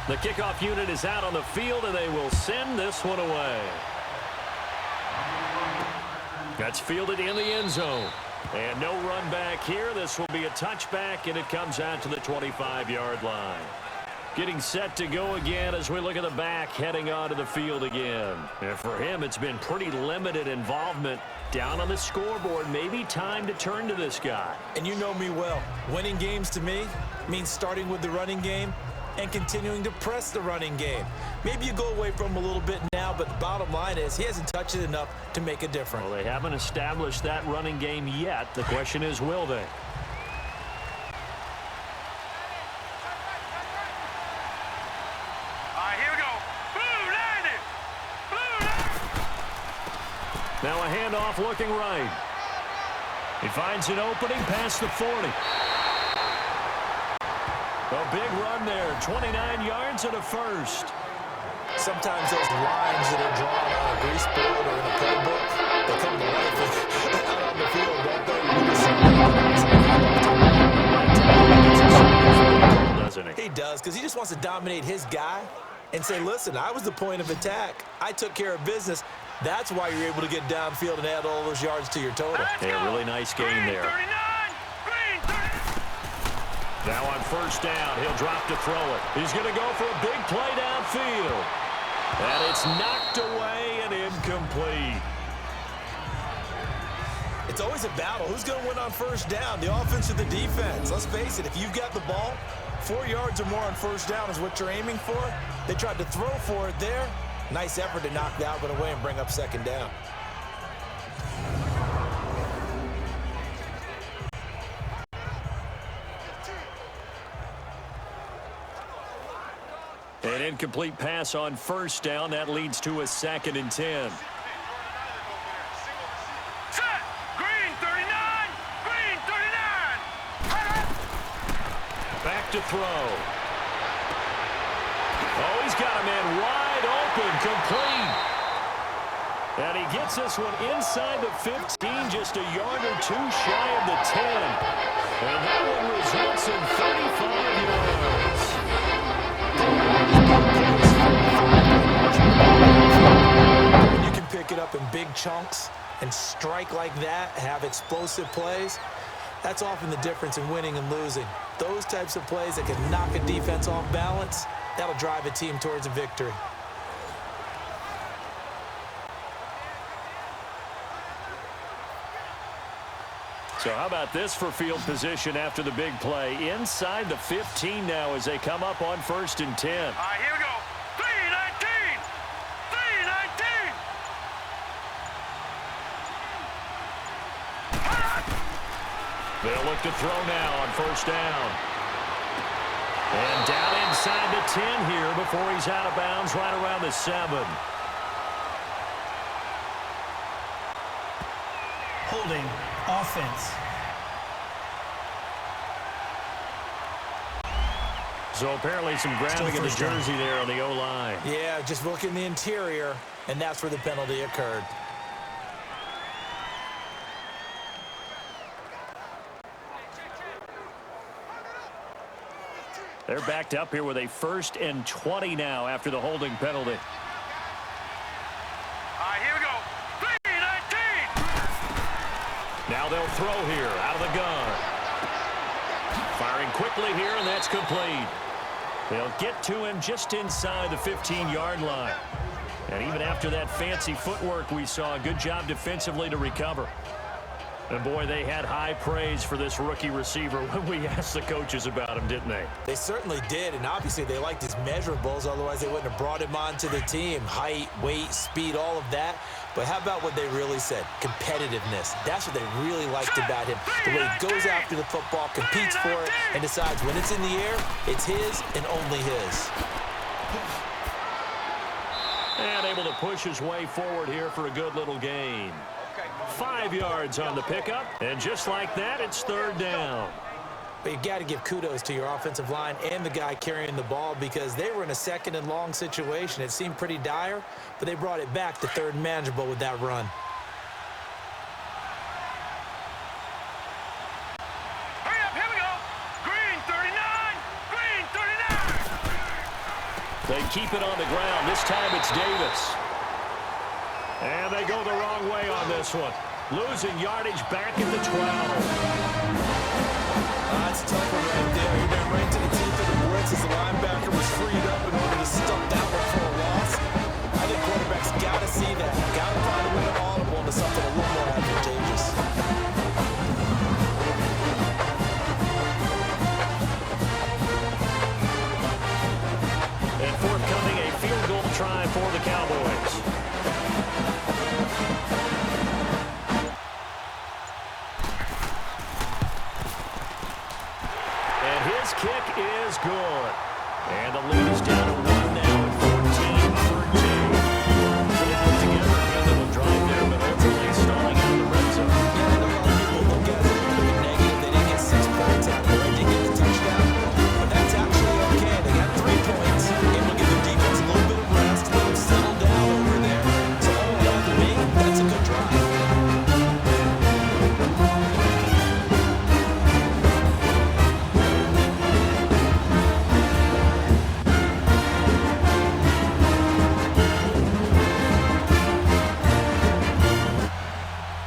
The kickoff unit is out on the field, and they will send this one away. That's fielded in the end zone. And no run back here. This will be a touchback, and it comes out to the 25-yard line. Getting set to go again as we look at the back heading onto the field again. And for him, it's been pretty limited involvement down on the scoreboard. Maybe time to turn to this guy. And you know me well. Winning games to me means starting with the running game and continuing to press the running game. Maybe you go away from him a little bit now, but the bottom line is he hasn't touched it enough to make a difference. Well, they haven't established that running game yet. The question is, will they? Now a handoff looking right. He finds an opening past the 40. A big run there, 29 yards and a first. Sometimes those lines that are drawn on a grease board or in a playbook, they come to life out on the field, don't they? He does, because he just wants to dominate his guy and say, listen, I was the point of attack. I took care of business. That's why you're able to get downfield and add all those yards to your total. Yeah, really nice game there. Now on first down, he'll drop to throw it. He's going to go for a big play downfield. And it's knocked away and incomplete. It's always a battle. Who's going to win on first down, the offense or the defense? Let's face it, if you've got the ball, 4 yards or more on first down is what you're aiming for. They tried to throw for it there. Nice effort to knock that one away and bring up second down. An incomplete pass on first down. That leads to a 2nd and 10. Set! Green 39! Green 39! Back to throw. Oh, he's got a man wide open, complete. And he gets this one inside the 15, just a yard or two shy of the 10. And that one results in 35 yards. When you can pick it up in big chunks and strike like that, have explosive plays, that's often the difference in winning and losing. Those types of plays that can knock a defense off balance, that'll drive a team towards a victory. So how about this for field position after the big play? Inside the 15 now as they come up on 1st and 10. All right, here we go. 319! 319! They'll look to throw now on first down. And down inside the 10 here before he's out of bounds right around the 7. Holding offense. So apparently some grabbing of the jersey there on the O-line. Yeah, just look in the interior, and that's where the penalty occurred. They're backed up here with a 1st and 20 now after the holding penalty. All right, here we go. 319! Now they'll throw here out of the gun. Firing quickly here, and that's complete. They'll get to him just inside the 15-yard line. And even after that fancy footwork we saw, a good job defensively to recover. And boy, they had high praise for this rookie receiver when we asked the coaches about him, didn't they? They certainly did, and obviously they liked his measurables, otherwise they wouldn't have brought him onto the team. Height, weight, speed, all of that. But how about what they really said? Competitiveness. That's what they really liked about him. The way he goes after the football, competes for it, and decides when it's in the air, it's his and only his. And able to push his way forward here for a good little gain. 5 yards on the pickup, and just like that, it's 3rd down. But you got to give kudos to your offensive line and the guy carrying the ball because they were in a 2nd and long situation. It seemed pretty dire, but they brought it back to 3rd and manageable with that run. Hurry up, here we go. Green 39! Green 39! They keep it on the ground. This time it's Davis. And they go the wrong way on this one. Losing yardage back at the 12. That's a tough one right there. He ran right to the teeth of the blitz as the linebacker was freed up in order to stop that one for a loss. I think quarterbacks got to see that. Got to find a way to audible into something a little more advantageous. And forthcoming, a field goal try for the Cowboys. Kick is good. And the lead is down to 1 now at 14-13. They put together a good little drive there, but ultimately stalling out of the red zone. Yeah, I know a lot of people look at it a little bit negative. They didn't get 6 points out of it. They didn't get the touchdown. But that's actually okay. They got 3 points. Able to give the defense a little bit of rest, let them settle down over there. So all in all, to me, that's a good drive.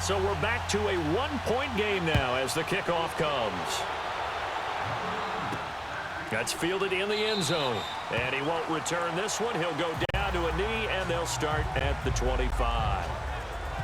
So we're back to a 1-point game now as the kickoff comes. That's fielded in the end zone. And he won't return this one. He'll go down to a knee, and they'll start at the 25.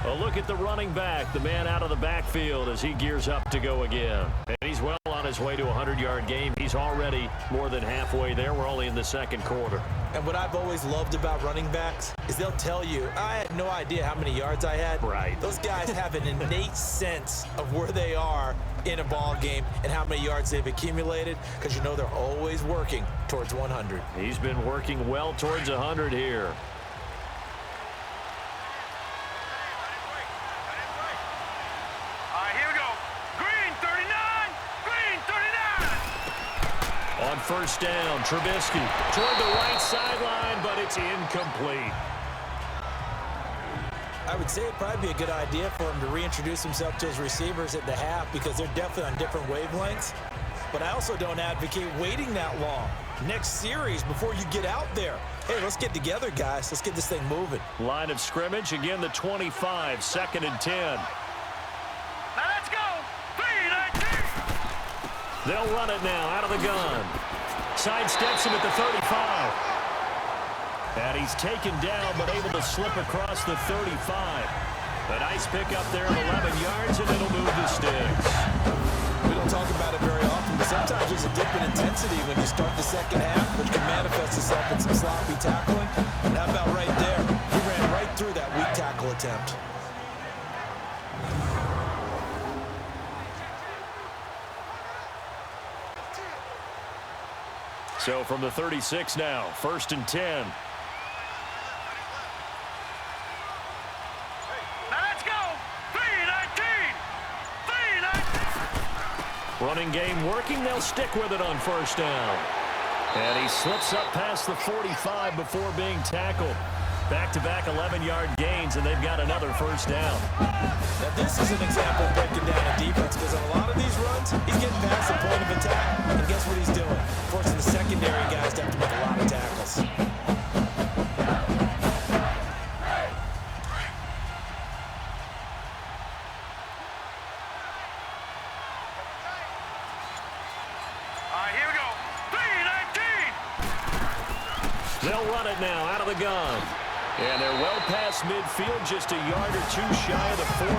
A look at the running back, the man out of the backfield as he gears up to go again. And he's well on his way to a 100-yard game. He's already more than halfway there. We're only in the second quarter. And what I've always loved about running backs is they'll tell you, I had no idea how many yards I had. Right. Those guys have an innate sense of where they are in a ball game and how many yards they've accumulated, because you know they're always working towards 100. He's been working well towards 100 here. Here we go. Green 39. Green 39. On first down, Trubisky toward the right sideline, but it's incomplete. I would say it'd probably be a good idea for him to reintroduce himself to his receivers at the half, because they're definitely on different wavelengths. But I also don't advocate waiting that long. Next series before you get out there. Hey, let's get together, guys. Let's get this thing moving. Line of scrimmage, again the 25, 2nd and 10. Now let's go. 3-19. They'll run it now out of the gun. Sidesteps him at the 35. And he's taken down but able to slip across the 35. A nice pickup there of 11 yards, and it'll move the sticks. We don't talk about it very often, but sometimes there's a dip in intensity when you start the second half, which can manifest itself in some sloppy tackling. And how about right there? He ran right through that weak tackle attempt. So from the 36 now, 1st and 10. Now let's go. 3-19. 3-19. Running game working. They'll stick with it on first down. And he slips up past the 45 before being tackled. Back-to-back 11-yard gains, and they've got another first down. Now this is an example of breaking down a defense, because on a lot of these runs, he's getting past the point of attack. And guess what he's doing? Forcing the secondary guys to have to make a lot of tackles. Here we go. 3-19. They'll run it now out of the gun. And they're well past midfield, just a yard or two shy of the 40.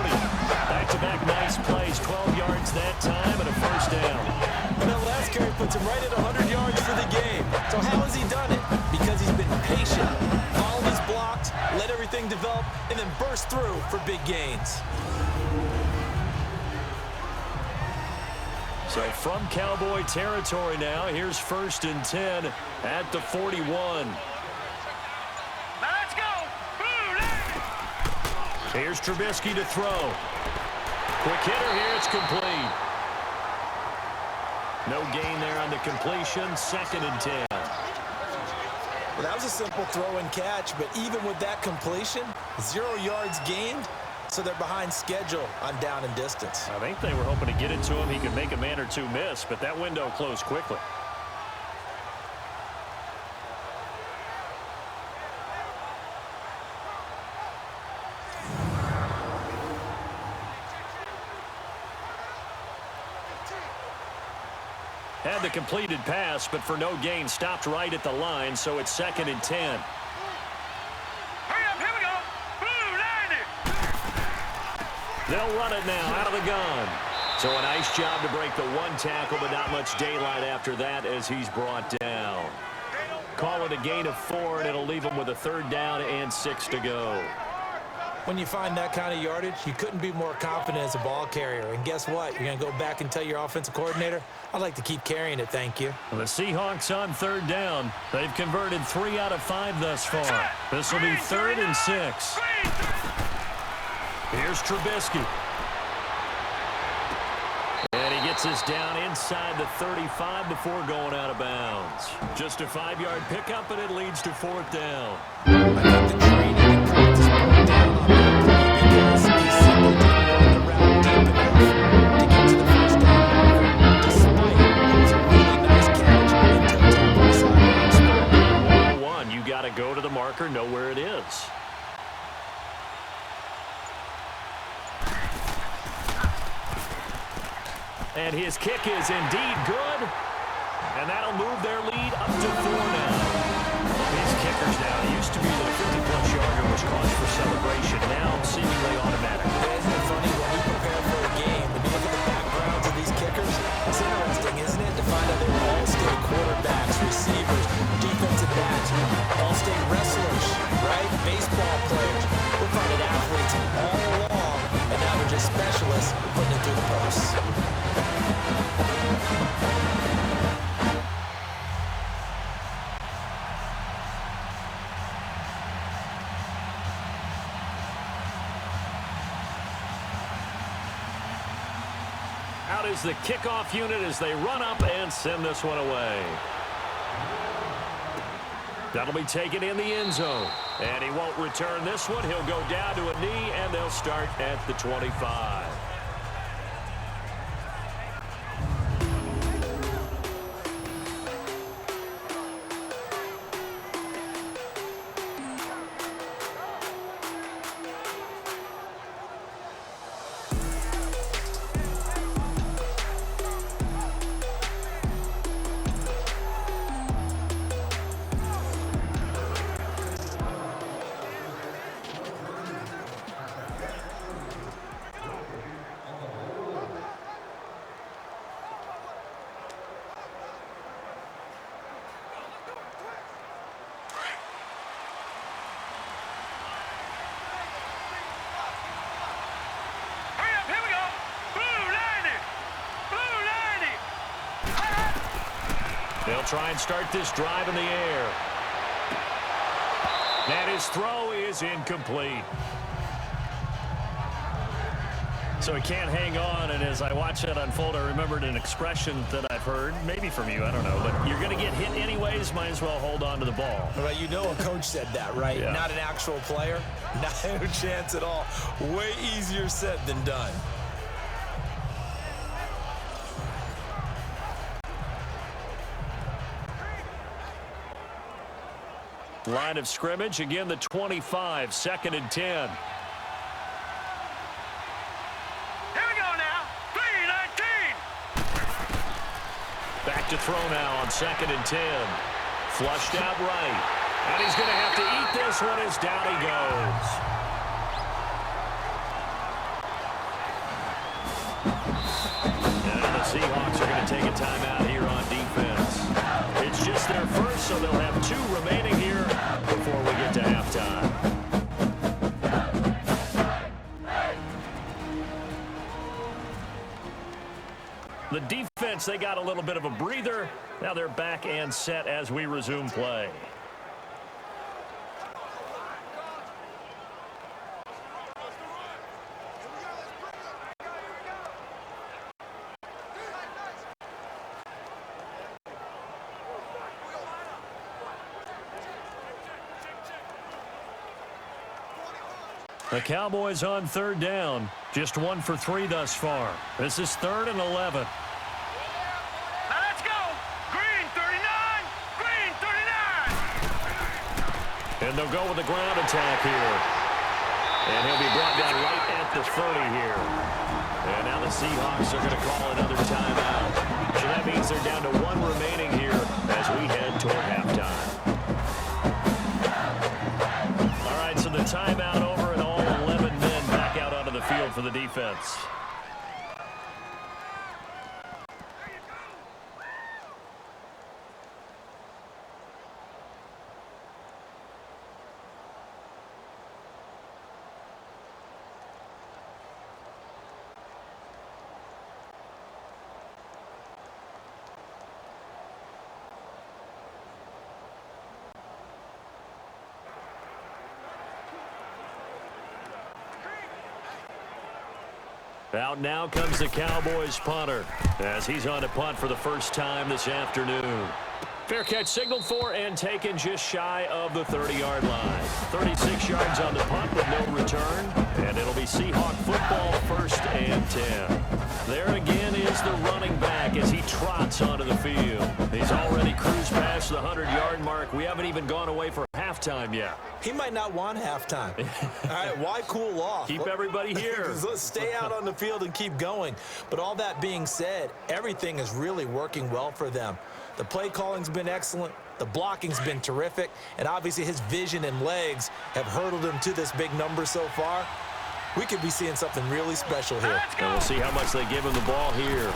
Back-to-back nice plays, 12 yards that time, and a first down. And that last carry puts him right at 100 yards for the game. So how has he done it? Because he's been patient, followed his blocks, let everything develop, and then burst through for big gains. So from Cowboy territory now, here's 1st and 10 at the 41. Here's Trubisky to throw. Quick hitter here, it's complete. No gain there on the completion, 2nd and 10. Well, that was a simple throw and catch, but even with that completion, 0 yards gained, so they're behind schedule on down and distance. I think they were hoping to get it to him. He could make a man or two miss, but that window closed quickly. Had the completed pass, but for no gain, stopped right at the line, so it's 2nd and 10. Hurry up, here we go. Blue 90. They'll run it now out of the gun. So a nice job to break the one tackle, but not much daylight after that as he's brought down. Call it a gain of 4, and it'll leave him with a 3rd down and 6 to go. When you find that kind of yardage, you couldn't be more confident as a ball carrier. And guess what? You're going to go back and tell your offensive coordinator, I'd like to keep carrying it, thank you. The Seahawks on 3rd down. They've converted 3 out of 5 thus far. This will be 3rd and 6. Here's Trubisky. And he gets us down inside the 35 before going out of bounds. Just a 5-yard pickup, and it leads to 4th down. I think the training and practice broke down on that play because he simply didn't run the route deep enough to get to the first down marker, despite what was a really nice catch until top of the sideline spot. 1-1, you got to go to the marker, know where it is. And his kick is indeed good. And that'll move their lead up to 4 now. These kickers now, it used to be that a 50-plus yarder was cause for celebration. Now seemingly automatic. Isn't it funny when we prepare for a game, when you look at the backgrounds of these kickers, it's interesting, isn't it, to find out they're all-state quarterbacks, receivers, defensive backs, all-state wrestlers, right? Baseball players. We're finding athletes all along, and now they're just specialists putting it through the posts. Out is the kickoff unit as they run up and send this one away. That'll be taken in the end zone. And he won't return this one. He'll go down to a knee, and they'll start at the 25. They'll try and start this drive in the air. And his throw is incomplete. So he can't hang on, and as I watch that unfold, I remembered an expression that I've heard, maybe from you, I don't know, but you're going to get hit anyways, might as well hold on to the ball. Well, you know a coach said that, right? Yeah. Not an actual player. Not a chance at all. Way easier said than done. Line of scrimmage, again the 25, 2nd and 10. Here we go now, 3-19. Back to throw now on 2nd and 10. Flushed out right. And he's going to have to eat this one as down he goes. And the Seahawks are going to take a timeout here on defense. It's just their first, so they'll have 2 remaining here before we get to halftime. The defense, they got a little bit of a breather. Now they're back and set as we resume play. The Cowboys on 3rd down. Just 1 for 3 thus far. This is 3rd and 11. Now let's go. Green 39. Green 39. And they'll go with the ground attack here. And he'll be brought down right at the 30 here. And now the Seahawks are going to call another timeout. So that means they're down to 1 remaining here as we head toward halftime. All right, so the timeout over and all 11 men back out onto the field for the defense. Out now comes the Cowboys punter as he's on to punt for the first time this afternoon. Fair catch signaled for and taken just shy of the 30-yard line. 36 yards on the punt with no return, and it'll be Seahawk football, 1st and 10. There again is the running back as he trots onto the field. He's already cruised past the 100-yard mark. We haven't even gone away for halftime yet. He might not want halftime. All right, why cool off? Keep everybody here. Let's stay out on the field and keep going. But all that being said, everything is really working well for them. The play calling's been excellent. The blocking's been terrific. And obviously his vision and legs have hurdled him to this big number so far. We could be seeing something really special here. And we'll see how much they give him the ball here.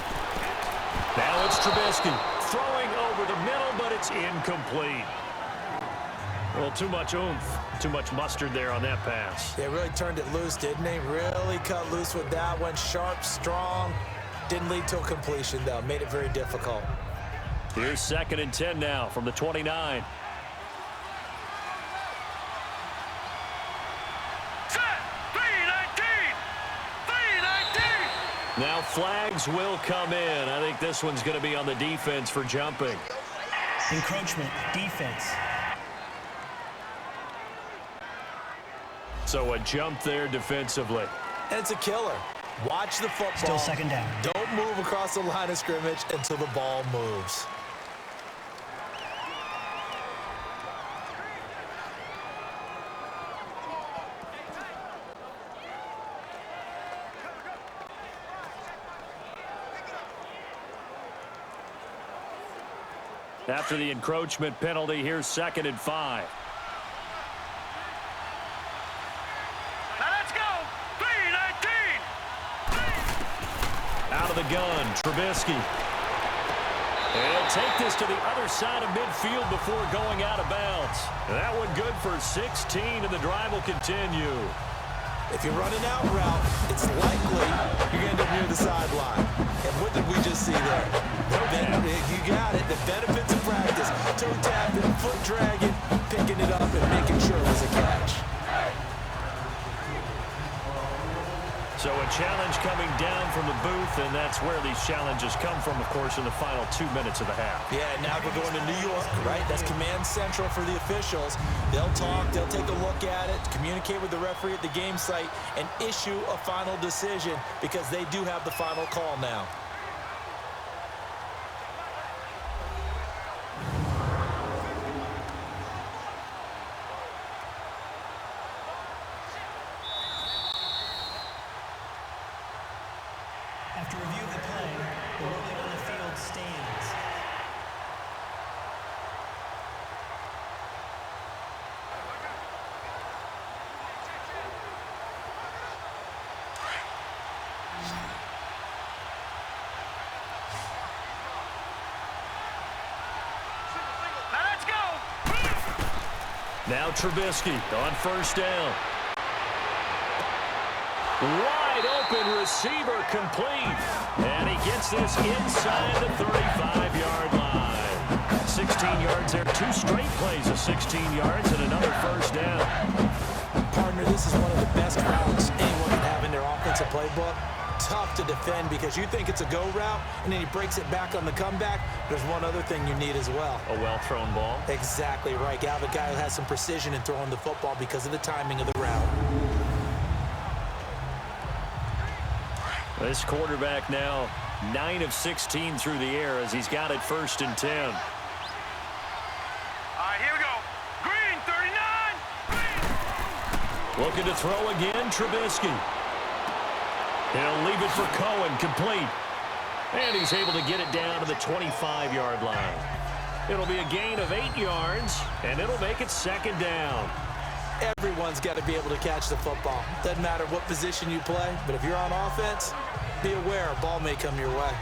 Now it's Trubisky throwing over the middle, but it's incomplete. Well, too much oomph, too much mustard there on that pass. They really turned it loose, didn't they? Really cut loose with that one. Sharp, strong. Didn't lead to a completion, though. Made it very difficult. Here's 2nd and 10 now from the 29. Now flags will come in. I think this one's going to be on the defense for jumping. Encroachment, defense. So a jump there defensively. And it's a killer. Watch the football. Still 2nd down. Don't move across the line of scrimmage until the ball moves. After the encroachment penalty, here's 2nd and 5. Now let's go. 3-19. Out of the gun, Trubisky. And take this to the other side of midfield before going out of bounds. That one good for 16, and the drive will continue. If you're running out route, it's likely you're going to end up near the sideline. And what did we just see there? You got it. The benefits of practice. Toe tapping, foot dragging, picking it up, and making sure it was a catch. So a challenge coming down from the booth, and that's where these challenges come from, of course, in the final 2 minutes of the half. Yeah, now we're going to New York, right? That's command central for the officials. They'll talk, they'll take a look at it, communicate with the referee at the game site, and issue a final decision because they do have the final call now. After review of the play, the ruling on the field stands. Now let's go. Now Trubisky on 1st down. Wide open receiver complete. And he gets this inside the 35-yard line. 16 yards there. 2 straight plays of 16 yards and another 1st down. Partner, this is one of the best routes anyone can have in their offensive playbook. Tough to defend because you think it's a go route, and then he breaks it back on the comeback. There's one other thing you need as well. A well-thrown ball. Exactly right. You have a guy who has some precision in throwing the football because of the timing of the route. This quarterback now 9 of 16 through the air as he's got it 1st and 10. All right, here we go. Green, 39. Green. Looking to throw again, Trubisky. He'll leave it for Cohen, complete. And he's able to get it down to the 25-yard line. It'll be a gain of 8 yards, and it'll make it 2nd down. Everyone's got to be able to catch the football. Doesn't matter what position you play, but if you're on offense, be aware a ball may come your way.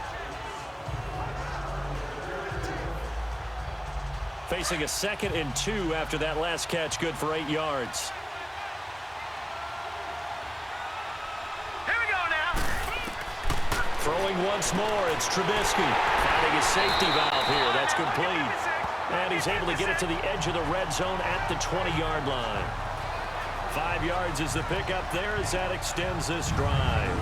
Facing a 2nd and 2 after that last catch, good for 8 yards. Here we go now. Throwing once more, it's Trubisky. Finding his safety valve here. That's complete. And he's able to get it to the edge of the red zone at the 20-yard line. 5 yards is the pickup there as that extends this drive.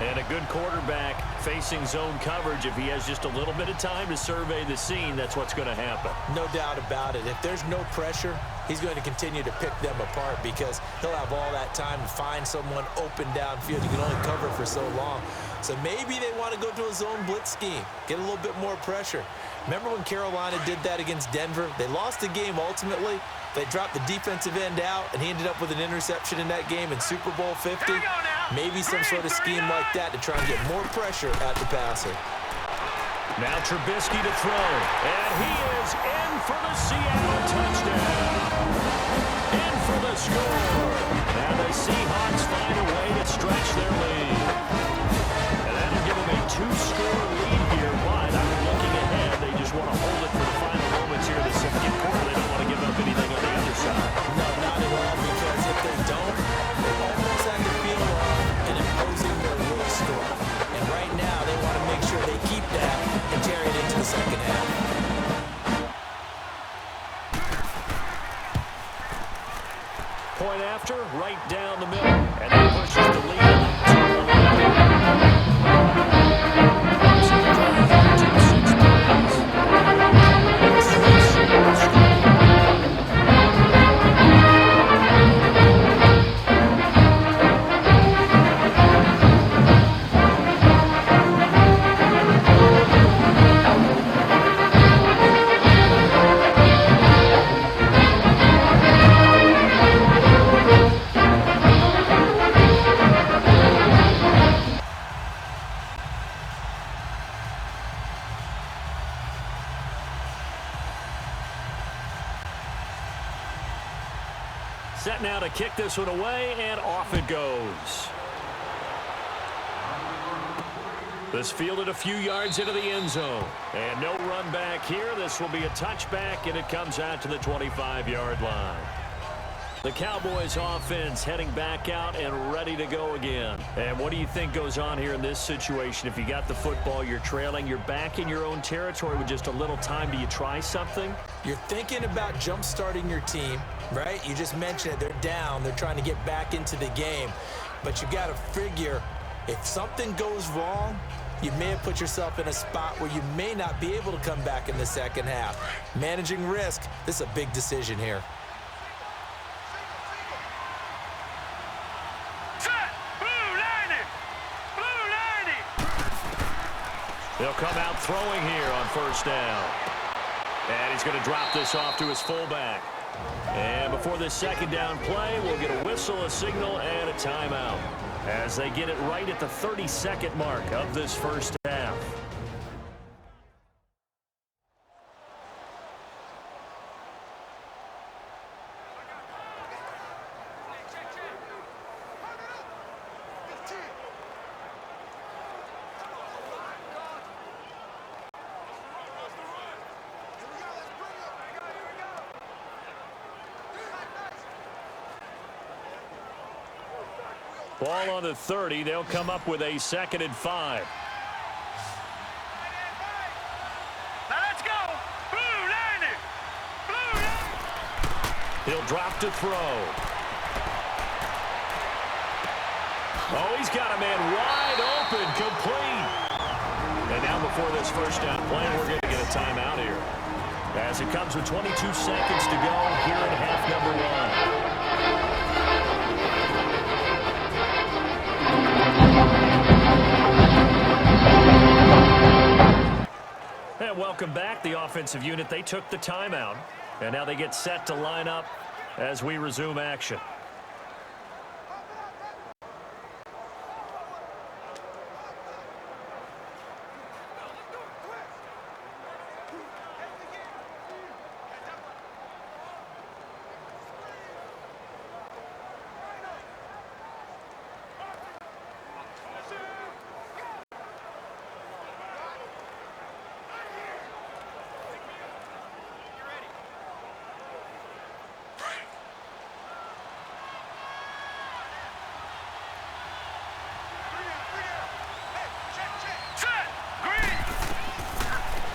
And a good quarterback facing zone coverage. If he has just a little bit of time to survey the scene, that's what's going to happen. No doubt about it. If there's no pressure, he's going to continue to pick them apart because he'll have all that time to find someone open downfield. You can only cover for so long. So maybe they want to go to a zone blitz scheme, get a little bit more pressure. Remember when Carolina did that against Denver? They lost the game ultimately. They dropped the defensive end out, and he ended up with an interception in that game in Super Bowl 50. Maybe some sort of scheme like that to try and get more pressure at the passer. Now Trubisky to throw, and he is in for the Seattle touchdown. In for the score. And the Seahawks find a way to stretch their lead. And that'll give them a 2-score lead here, but I'm looking ahead. They just want to hold it for the final moments here of the second quarter. They don't want to give up anything on the other side. No, not at all, because if they don't, they almost have to feel and imposing their will score. And right now, they want to make sure they keep that and carry it into the second half. Point after, right down the middle, and that pushes the lead to 11. Set now to kick this one away, and off it goes. This fielded a few yards into the end zone. And no run back here. This will be a touchback, and it comes out to the 25-yard line. The Cowboys offense heading back out and ready to go again. And what do you think goes on here in this situation? If you got the football, you're trailing, you're back in your own territory with just a little time. Do you try something? You're thinking about jump-starting your team, right? You just mentioned it. They're down. They're trying to get back into the game. But you got to figure if something goes wrong, you may have put yourself in a spot where you may not be able to come back in the second half. Managing risk, this is a big decision here. They'll come out throwing here on first down. And he's going to drop this off to his fullback. And before this second down play, we'll get a whistle, a signal, and a timeout as they get it right at the 30-second mark of this first half. Ball on the 30. They'll come up with a 2nd and 5. Now let's go. Blue line it. Blue line. He'll drop to throw. Oh, he's got a man wide open, complete. And now before this first down play, we're going to get a timeout here. As it comes with 22 seconds to go here in half number 1. And welcome back. The offensive unit, they took the timeout. And now they get set to line up as we resume action.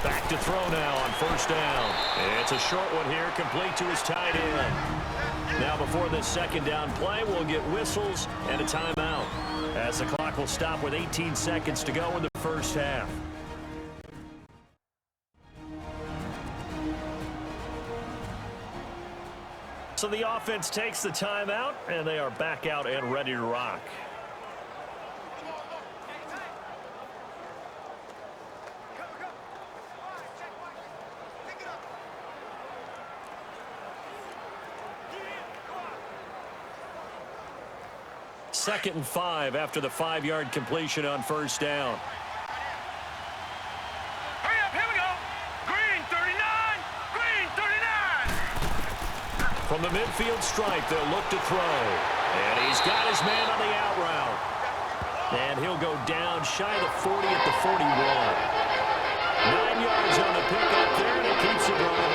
Back to throw now on first down. It's a short one here, complete to his tight end. Now before this second down play, we'll get whistles and a timeout as the clock will stop with 18 seconds to go in the first half. So the offense takes the timeout, and they are back out and ready to rock. Second and 5 after the 5-yard completion on first down. Hey, From the midfield stripe, they'll look to throw. And he's got his man on the out route. And he'll go down shy of the 40 at the 41. 9 yards on the pickup there, and it keeps it rolling along.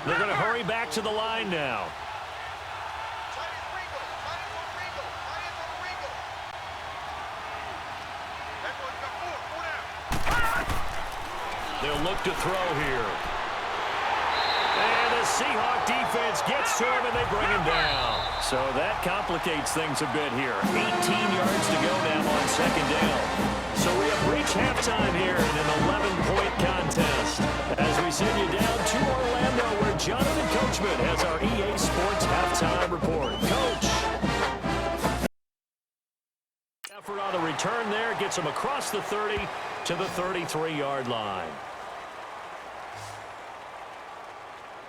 They're going to hurry back to the line now. They'll look to throw here. And the Seahawk defense gets to him, and they bring him down. So that complicates things a bit here. 18 yards to go now on second down. So we have reached halftime here in an 11-point contest. As we send you down to Orlando, where Jonathan Coachman has our EA Sports halftime report. Coach. Effort on the return there gets him across the 30 to the 33-yard line.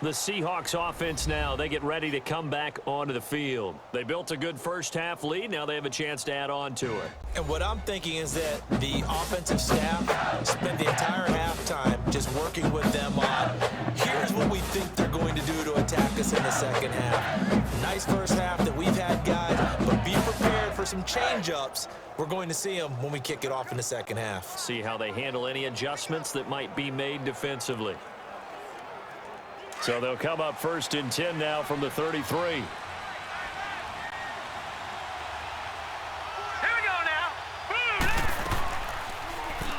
The Seahawks offense now, they get ready to come back onto the field. They built a good first-half lead. Now they have a chance to add on to it. And what I'm thinking is that the offensive staff spent the entire halftime just working with them on, here's what we think they're going to do to attack us in the second half. Nice first half that we've had, guys, but be prepared for some change-ups. We're going to see them when we kick it off in the second half. See how they handle any adjustments that might be made defensively. So they'll come up 1st and 10 now from the 33. Here we go now.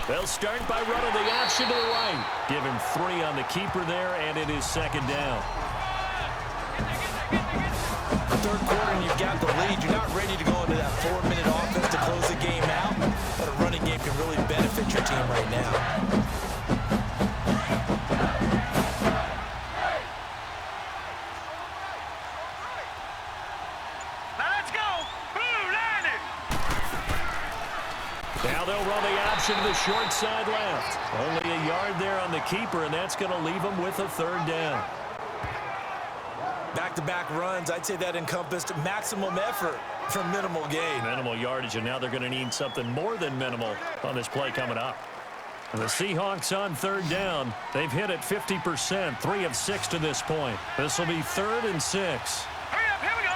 They'll start by running the option to the right. Give him 3 on the keeper there, and it is second down. Third quarter, and you've got the lead. You're not ready to go into that 4-minute offense to close the game out, but a running game can really benefit your team right now. Now they'll run the option to the short side left. Only a yard there on the keeper, and that's going to leave them with a third down. Back-to-back runs, I'd say that encompassed maximum effort for minimal gain. Minimal yardage, and now they're going to need something more than minimal on this play coming up. And the Seahawks on third down. They've hit it 50%, 3 of 6 to this point. This will be 3rd and 6. Here we go.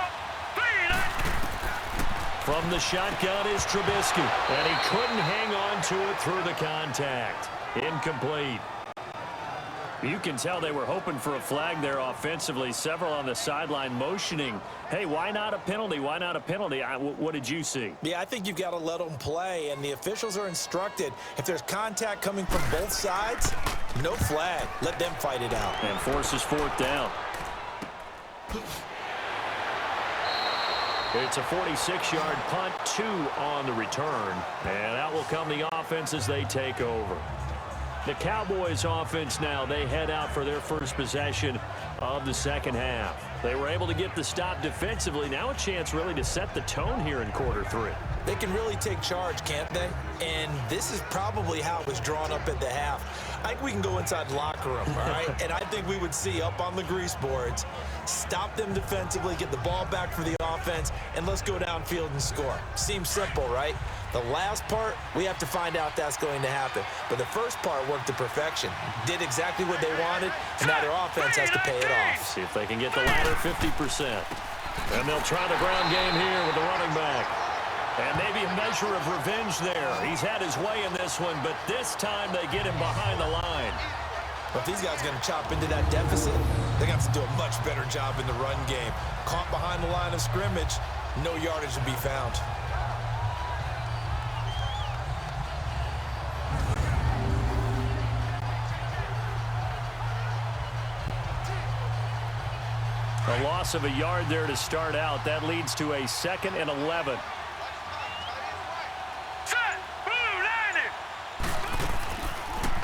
From the shotgun is Trubisky, and he couldn't hang on to it through the contact. Incomplete. You can tell they were hoping for a flag there offensively. Several on the sideline motioning, hey, why not a penalty? Why not a penalty? What did you see? Yeah, I think you've got to let them play, and the officials are instructed, if there's contact coming from both sides, no flag. Let them fight it out. And forces 4th down. It's a 46-yard punt, 2 on the return. And out will come the offense as they take over. The Cowboys offense now, they head out for their first possession of the second half. They were able to get the stop defensively. Now a chance really to set the tone here in quarter 3. They can really take charge, can't they? And this is probably how it was drawn up at the half. I think we can go inside the locker room, all right? And I think we would see up on the grease boards, stop them defensively, get the ball back for the offense, and let's go downfield and score. Seems simple, right? The last part, we have to find out that's going to happen. But the first part worked to perfection. Did exactly what they wanted, and now their offense has to pay it off. See if they can get the latter 50%. And they'll try the ground game here with the running back. And maybe a measure of revenge there. He's had his way in this one, but this time they get him behind the line. But if these guys are going to chop into that deficit, they're going to have to do a much better job in the run game. Caught behind the line of scrimmage, no yardage to be found. A loss of a yard there to start out. That leads to a 2nd and 11.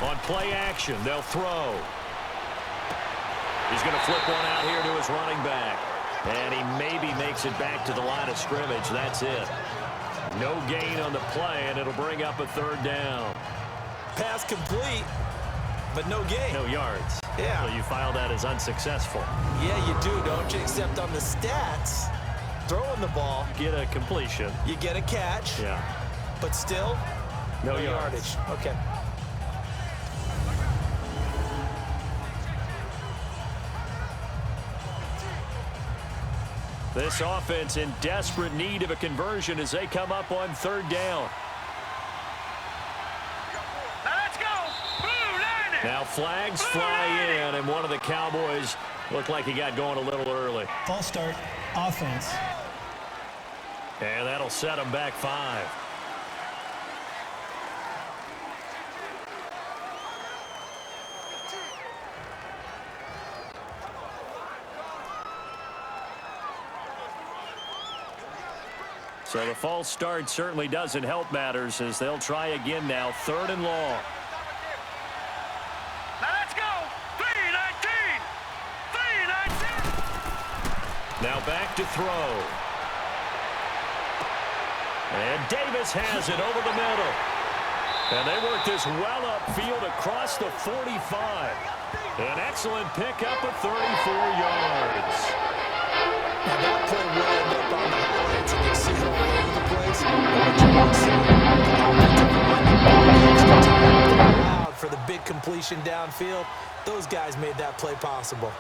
On play action, they'll throw. He's going to flip one out here to his running back. And he maybe makes it back to the line of scrimmage. That's it. No gain on the play, and it'll bring up a 3rd down. Pass complete. but no gain. No yards. Yeah. So you file that as unsuccessful. Yeah, you do, don't you? Except on the stats, throwing the ball, Get a completion. you get a catch, Yeah. but still, No yardage. Okay. This offense in desperate need of a conversion as they come up on third down. Let's go. Blue line it. Now flags fly in, and one of the Cowboys looked like he got going a little early. False start, offense. And that'll set them back 5. So the false start certainly doesn't help matters as they'll try again now, 3rd and long. Let's go. 319. 319. Now back to throw. And Davis has it over the middle. And they work this well upfield across the 45. An excellent pickup of 34 yards. Now that play will end up on the highlights, and you see it all over the place. But what you won't see, allowed for the big completion downfield. Those guys made that play possible.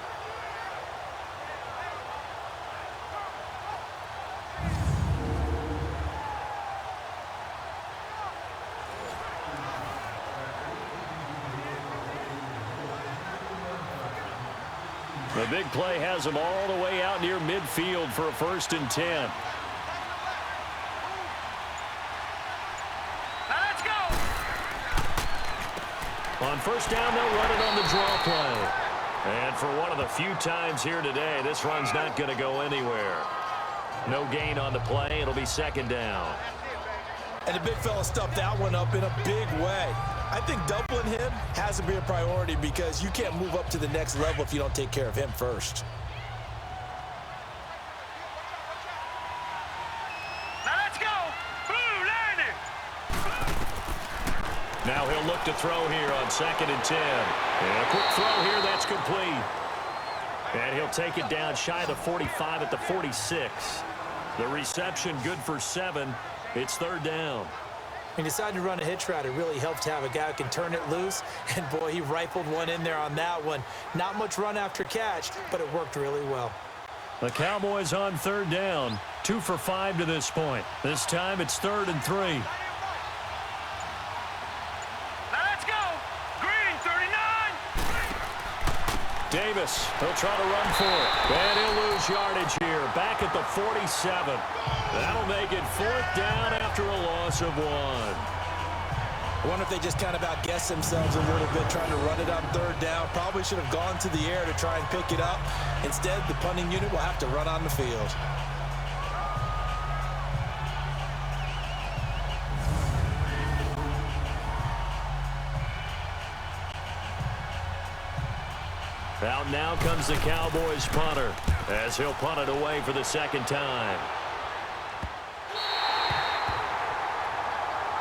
The big play has them all the way out near midfield for a 1st and 10. Let's go. On 1st down, they'll run it on the draw play. And for one of the few times here today, this run's not going to go anywhere. No gain on the play. It'll be 2nd down. And the big fella stuffed that one up in a big way. I think doubling him has to be a priority because you can't move up to the next level if you don't take care of him first. Let's go. Blue line it. Now he'll look to throw here on 2nd and 10. And a quick throw here, that's complete. And he'll take it down shy of the 45 at the 46. The reception good for 7. It's 3rd down. He decided to run a hitch route. It really helped to have a guy who can turn it loose. And, boy, he rifled one in there on that one. Not much run after catch, but it worked really well. The Cowboys on 3rd down. 2 for 5 to this point. This time it's 3rd and 3. Let's go. Green 39. Davis, he'll try to run for it. And he'll lose yardage here. Back at the 47. That'll make it 4th down after a loss of 1. I wonder if they just kind of outguessed themselves a little bit trying to run it on 3rd down. Probably should have gone to the air to try and pick it up. Instead, the punting unit will have to run on the field. Out now comes the Cowboys punter as he'll punt it away for the 2nd time.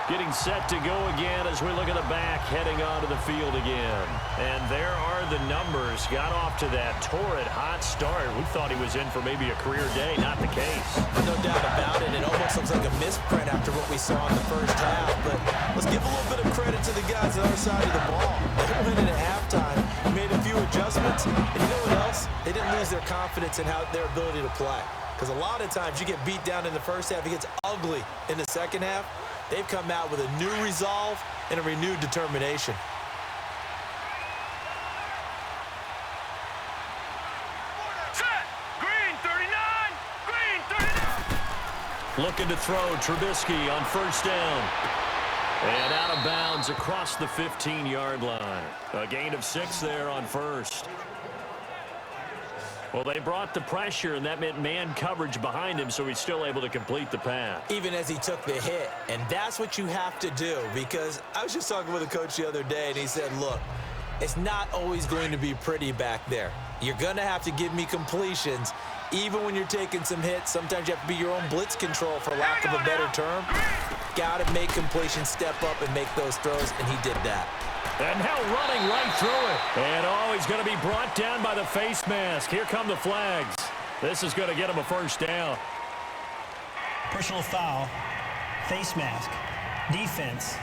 Getting set to go again as we look at the back heading onto the field again. And there are the numbers. Got off to that torrid hot start. We thought he was in for maybe a career day. Not the case. No doubt about it. It almost looks like a misprint after what we saw in the 1st half. But let's give a little bit of credit to the guys on the other side of the ball. They went in at halftime, made a few adjustments. And you know what else? They didn't lose their confidence in their ability to play. Because a lot of times you get beat down in the 1st half. It gets ugly in the 2nd half. They've come out with a new resolve and a renewed determination. Set. Green 39. Green 39. Looking to throw Trubisky on 1st down. And out of bounds across the 15-yard line. A gain of 6 there on 1st. Well, they brought the pressure, and that meant man coverage behind him, so he's still able to complete the pass. Even as he took the hit. And that's what you have to do, because I was just talking with a coach the other day, and he said, look, it's not always going to be pretty back there. You're going to have to give me completions, even when you're taking some hits. Sometimes you have to be your own blitz control, for lack of a better term. Got to make completions, step up, and make those throws, and he did that. And now running right through it. And oh, he's going to be brought down by the face mask. Here come the flags. This is going to get him a first down. Personal foul, face mask, defense.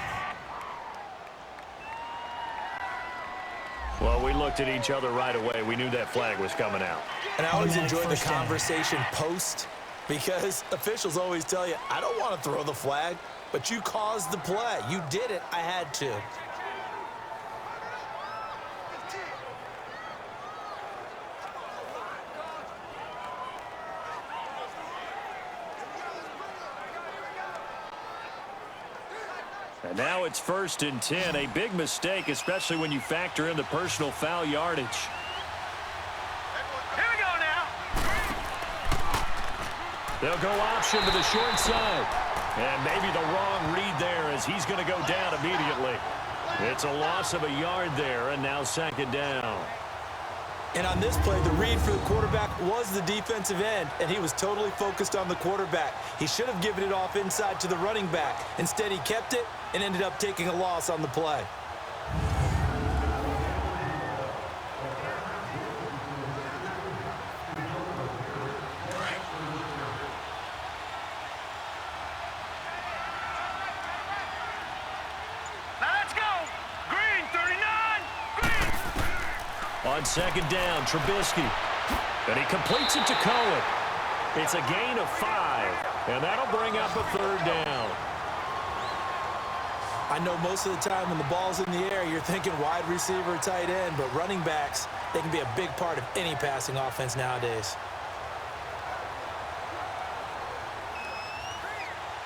Well, we looked at each other right away. We knew that flag was coming out. And I always enjoy the First down. conversation post because officials always tell you, I don't want to throw the flag, but you caused the play. You did it. I had to. And now it's 1st and 10. A big mistake, especially when you factor in the personal foul yardage. Here we go now. They'll go option to the short side. And maybe the wrong read there as he's going to go down immediately. It's a loss of a yard there, and now 2nd down. And on this play, the read for the quarterback was the defensive end, and he was totally focused on the quarterback. He should have given it off inside to the running back. Instead, he kept it and ended up taking a loss on the play. Now let's go. Green, 39. Green. On 2nd down, Trubisky. And he completes it to Cohen. It's a gain of 5, and that'll bring up a 3rd down. I know most of the time when the ball's in the air, you're thinking wide receiver, tight end, but running backs, they can be a big part of any passing offense nowadays.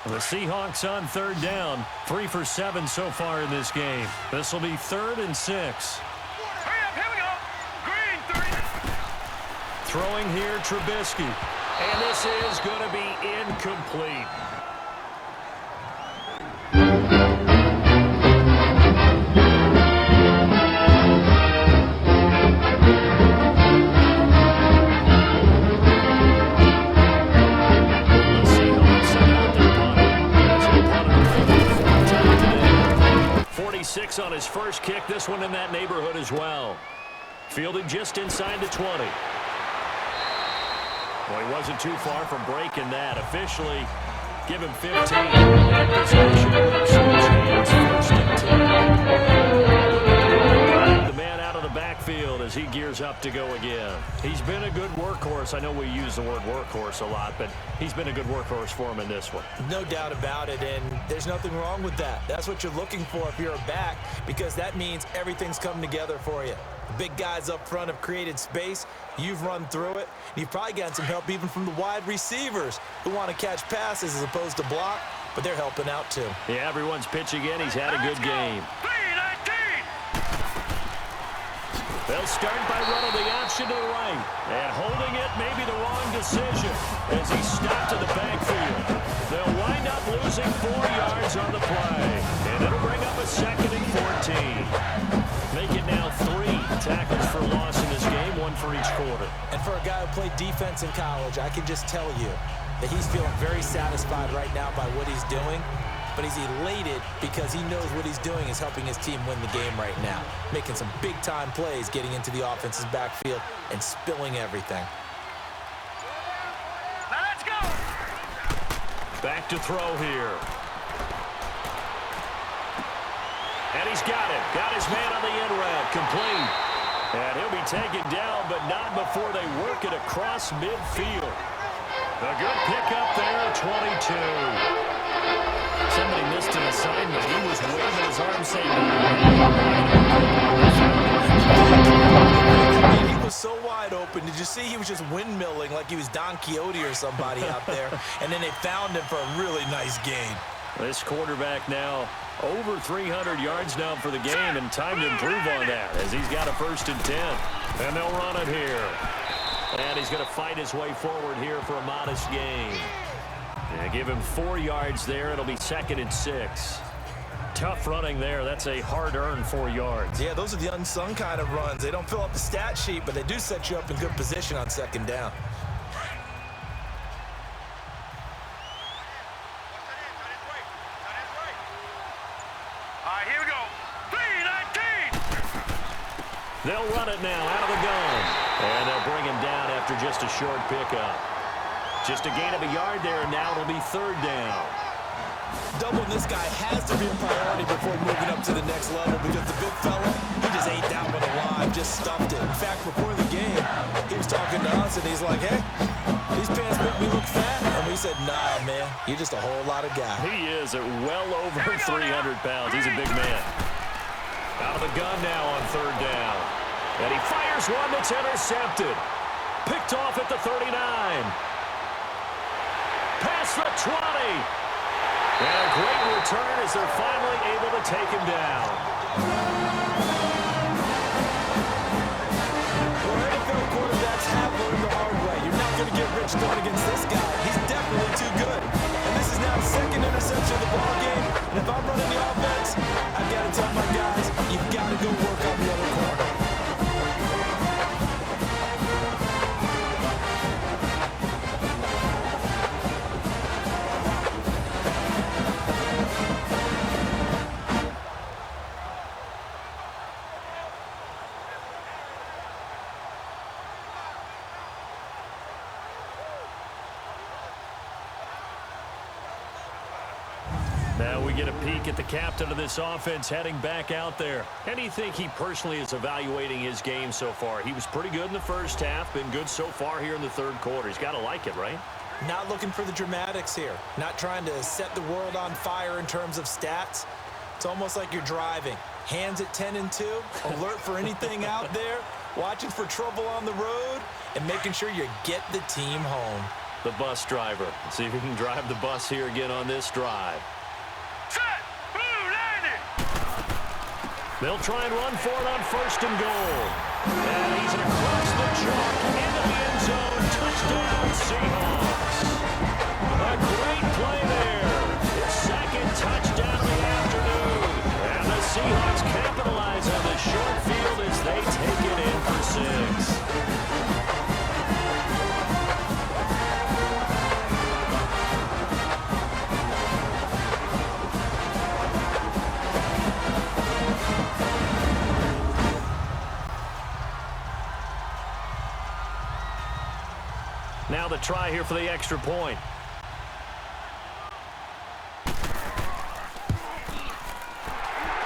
The Seahawks on 3rd down, 3 for 7 so far in this game. This will be 3rd and 6. Hurry up, here we go. Green, 30. Throwing here, Trubisky. And this is going to be incomplete. The Seahawks send out their punter. As he punted for the 4th time today. 46 on his first kick. This one in that neighborhood as well. Fielded just inside the 20. Well, he wasn't too far from breaking that. Officially, give him 15. That possession works chance, 1st and 10. The man out of the backfield as he gears up to go again. He's been a good workhorse. I know we use the word workhorse a lot, but he's been a good workhorse for him in this one. No doubt about it, and there's nothing wrong with that. That's what you're looking for if you're a back, because that means everything's coming together for you. The big guys up front have created space. You've run through it. You've probably gotten some help even from the wide receivers who want to catch passes as opposed to block, but they're helping out too. Yeah, everyone's pitching in. He's had a good game. 319. They'll start by running the option to the right. And holding it may be the wrong decision as he stopped in the backfield. They'll wind up losing 4 yards on the play. And it'll bring up a 2nd and 14. Make it now 3 tackles for loss in this game, 1 for each quarter. And for a guy who played defense in college, I can just tell you that he's feeling very satisfied right now by what he's doing. But he's elated because he knows what he's doing is helping his team win the game right now. Making some big-time plays, getting into the offense's backfield, and spilling everything. Now let's go. Back to throw here. And he's got it. Got his man on the end route. Complete. And he'll be taken down, but not before they work it across midfield. A good pickup there, 22. Somebody missed an assignment. He was waving his arm saying, He was so wide open. Did you see he was just windmilling like he was Don Quixote or somebody out there? And then they found him for a really nice gain. This quarterback now over 300 yards now for the game, and time to improve on that as he's got a 1st and 10. And they'll run it here. And he's going to fight his way forward here for a modest gain. And give him 4 yards there. It'll be 2nd and 6. Tough running there. That's a hard-earned 4 yards. Yeah, those are the unsung kind of runs. They don't fill up the stat sheet, but they do set you up in good position on 2nd down. All right, here we go. 319. They'll run it now out of the gun. And they'll bring him down after just a short pickup. Just a gain of a yard there, and now it'll be third down. Doubling this guy has to be a priority before moving up to the next level because the big fella, he just ate that one alive, just stuffed it. In fact, before the game, he was talking to us, and he's like, hey, these pants make me look fat. And we said, nah, man, you're just a whole lot of guy. He is at well over 300 pounds. He's a big man. Out of the gun now on third down. And he fires one that's intercepted. Picked off at the 39. Past the 20. And a great return as they're finally able to take him down. Well, NFL quarterbacks have learned the hard way. You're not going to get rich throwing against this guy. He's definitely too good. And this is now the second interception of the ball game. And if I'm running the offense, I've got to tell my guys, you've got to go work on the other corner. Now we get a peek at the captain of this offense heading back out there. How do you think he personally is evaluating his game so far? He was pretty good in the first half, been good so far here in the third quarter. He's got to like it, right? Not looking for the dramatics here. Not trying to set the world on fire in terms of stats. It's almost like you're driving. Hands at 10 and 2, alert for anything out there, watching for trouble on the road, and making sure you get the team home. The bus driver. Let's see if he can drive the bus here again on this drive. Set! Blue landing! They'll try and run for it on first and goal. And he's across the chalk into the end zone. Touchdown, Seahawks. A great play there. His second touchdown of the afternoon. And the Seahawks capitalize on the short field as they take it in for 6. Now the try here for the extra point.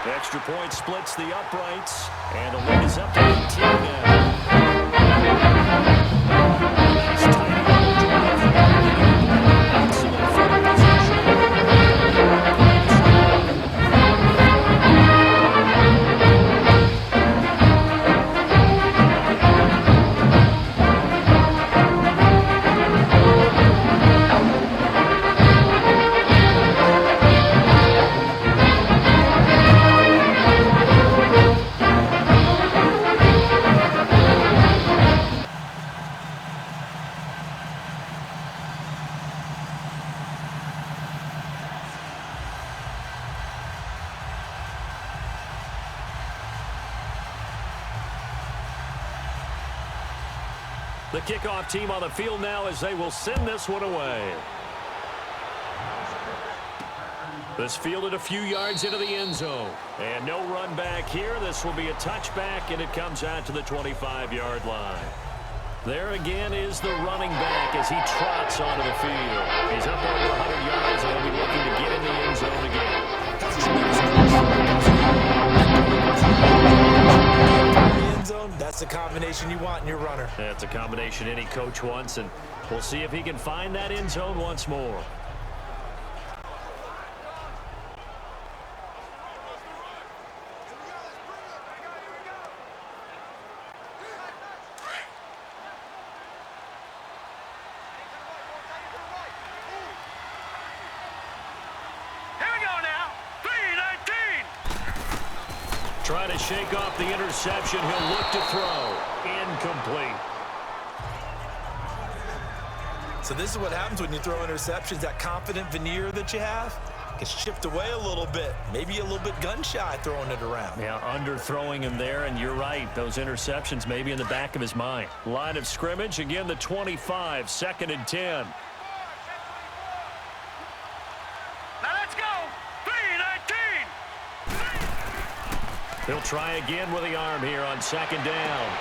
The extra point splits the uprights, and the lead is up to 18 now. Nice tight drive. Excellent field position. The kickoff team on the field now as they will send this one away. This fielded a few yards into the end zone. And no run back here. This will be a touchback, and it comes out to the 25-yard line. There again is the running back as he trots onto the field. He's up over 100 yards, and he'll be looking to get in the end zone again. That's the combination you want in your runner. That's a combination any coach wants, and we'll see if he can find that end zone once more. Trying to shake off the interception. He'll look to throw. Incomplete. So this is what happens when you throw interceptions. That confident veneer that you have gets chipped away a little bit. Maybe a little bit gun-shy throwing it around. Yeah, underthrowing him there, and you're right. Those interceptions may be in the back of his mind. Line of scrimmage, again the 25, 2nd and 10. Now let's go. 3-19. He'll try again with the arm here on second down.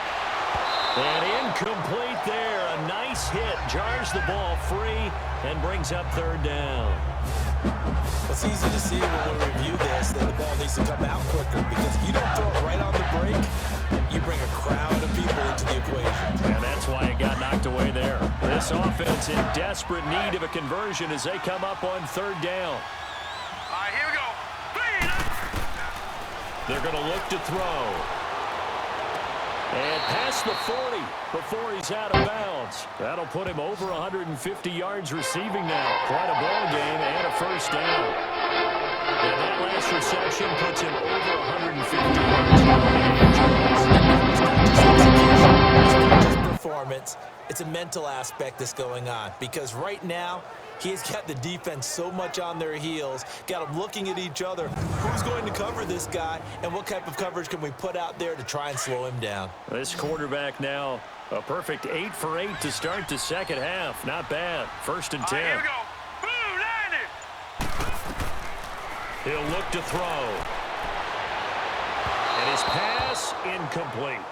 And incomplete there. A nice hit. Jars the ball free and brings up third down. It's easy to see when we review this that the ball needs to come out quicker because if you don't throw it right on the break, you bring a crowd of people into the equation. And that's why it got knocked away there. This offense in desperate need of a conversion as they come up on third down. All right, here we go. They're going to look to throw. And past the 40 before he's out of bounds. That'll put him over 150 yards receiving now. Quite a ball game and a first down. And that last reception puts him over 150 yards. It's not just performance. It's a mental aspect that's going on because right now, he's got the defense so much on their heels, got them looking at each other. Who's going to cover this guy, and what type of coverage can we put out there to try and slow him down? This quarterback now, a perfect 8 for 8 to start the second half. Not bad. First and 10. Here we go. Blue, line it. He'll look to throw. And his pass incomplete.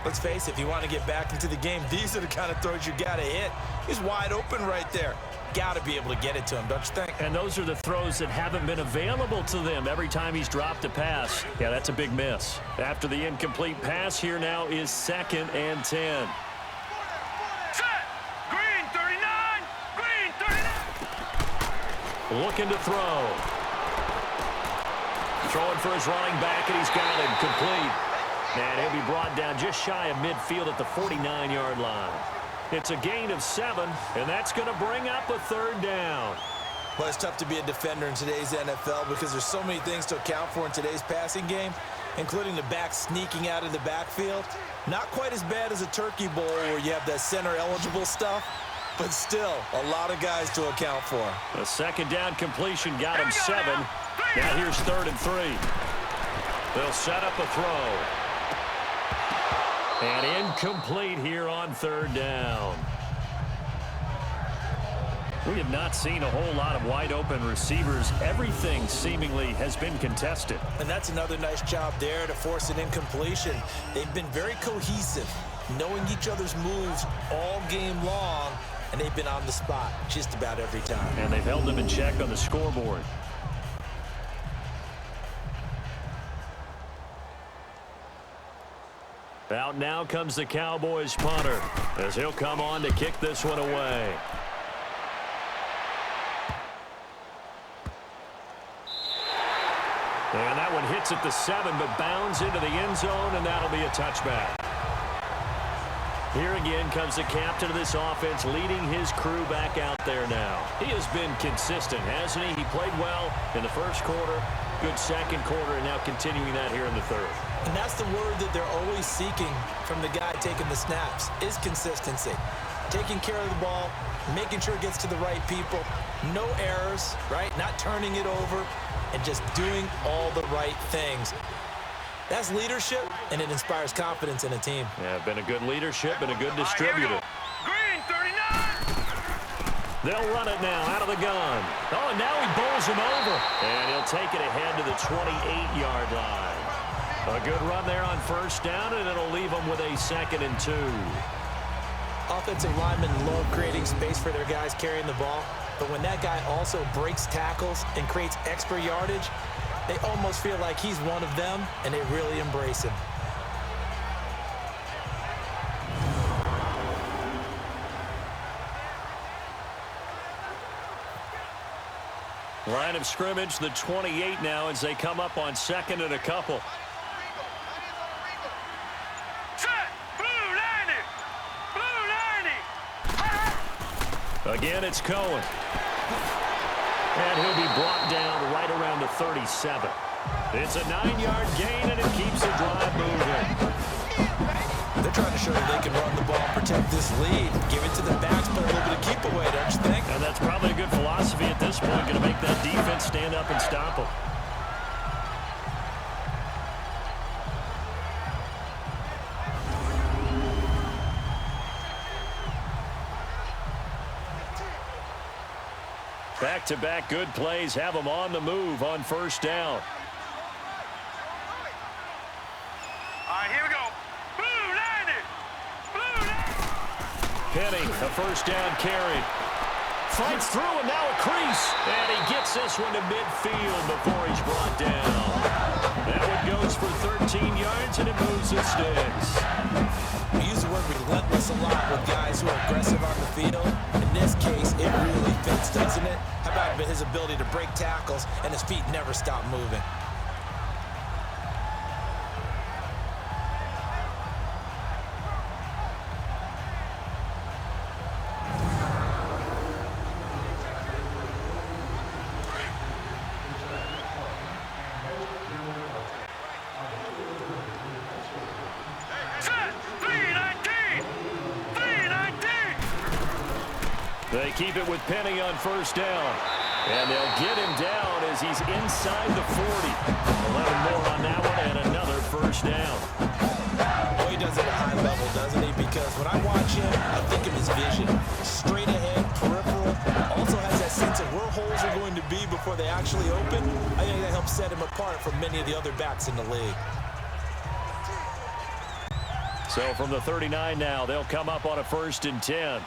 Let's face it, if you want to get back into the game, these are the kind of throws you got to hit. He's wide open right there. Got to be able to get it to him, don't you think? And those are the throws that haven't been available to them every time he's dropped a pass. Yeah, that's a big miss. After the incomplete pass, here now is second and 10. Set. Green 39. Green 39. Looking to throw. Throwing for his running back, and he's got him complete. And he'll be brought down just shy of midfield at the 49-yard line. It's a gain of 7, and that's going to bring up a third down. Well, it's tough to be a defender in today's NFL because there's so many things to account for in today's passing game, including the back sneaking out of the backfield. Not quite as bad as a turkey bowl where you have that center-eligible stuff, but still a lot of guys to account for. The second down completion got him 7. Now here's third and 3. They'll set up a throw. And incomplete here on third down. We have not seen a whole lot of wide-open receivers. Everything seemingly has been contested. And that's another nice job there to force an incompletion. They've been very cohesive, knowing each other's moves all game long, and they've been on the spot just about every time. And they've held them in check on the scoreboard. Out now comes the Cowboys punter as he'll come on to kick this one away. And that one hits at the 7 but bounds into the end zone, and that'll be a touchback. Here again comes the captain of this offense leading his crew back out there now. He has been consistent, hasn't he? He played well in the first quarter, good second quarter, and now continuing that here in the third. And that's the word that they're always seeking from the guy taking the snaps, is consistency. Taking care of the ball, making sure it gets to the right people, no errors, right? Not turning it over, and just doing all the right things. That's leadership, and it inspires confidence in a team. Yeah, been a good leadership and a good distributor. Green 39. They'll run it now out of the gun. Oh, and now he bowls him over. And he'll take it ahead to the 28-yard line. A good run there on first down, and it'll leave them with a second and 2. Offensive linemen love creating space for their guys carrying the ball, but when that guy also breaks tackles and creates extra yardage, they almost feel like he's one of them, and they really embrace him. Line of scrimmage, the 28 now as they come up on second and a couple. Set. Blue, line it. Blue, line it. Again, it's Cohen. And he'll be brought down right around the 37. It's a 9-yard gain, and it keeps the drive moving. They're trying to show that they can run the ball, protect this lead, give it to the backs, put a little bit of keep away, don't you think? And that's probably a good philosophy at this point, going to make that defense stand up and stop them. Back-to-back good plays have them on the move on first down. All right, here we go. Blue, line it. Blue, line. Penny, a first down carry. Fights through and now a crease. And he gets this one to midfield before he's brought down. That one goes for 13 yards and it moves the sticks. We use the word relentless a lot with guys who are aggressive on the field. In this case, it really fits, doesn't it? How about his ability to break tackles and his feet never stop moving? They keep it with Penny on first down. And they'll get him down as he's inside the 40. 11 more on that one and another first down. Oh, he does it at a high level, doesn't he? Because when I watch him, I think of his vision. Straight ahead, peripheral. Also has that sense of where holes are going to be before they actually open. I think that helps set him apart from many of the other backs in the league. So from the 39 now, they'll come up on a 1st and 10.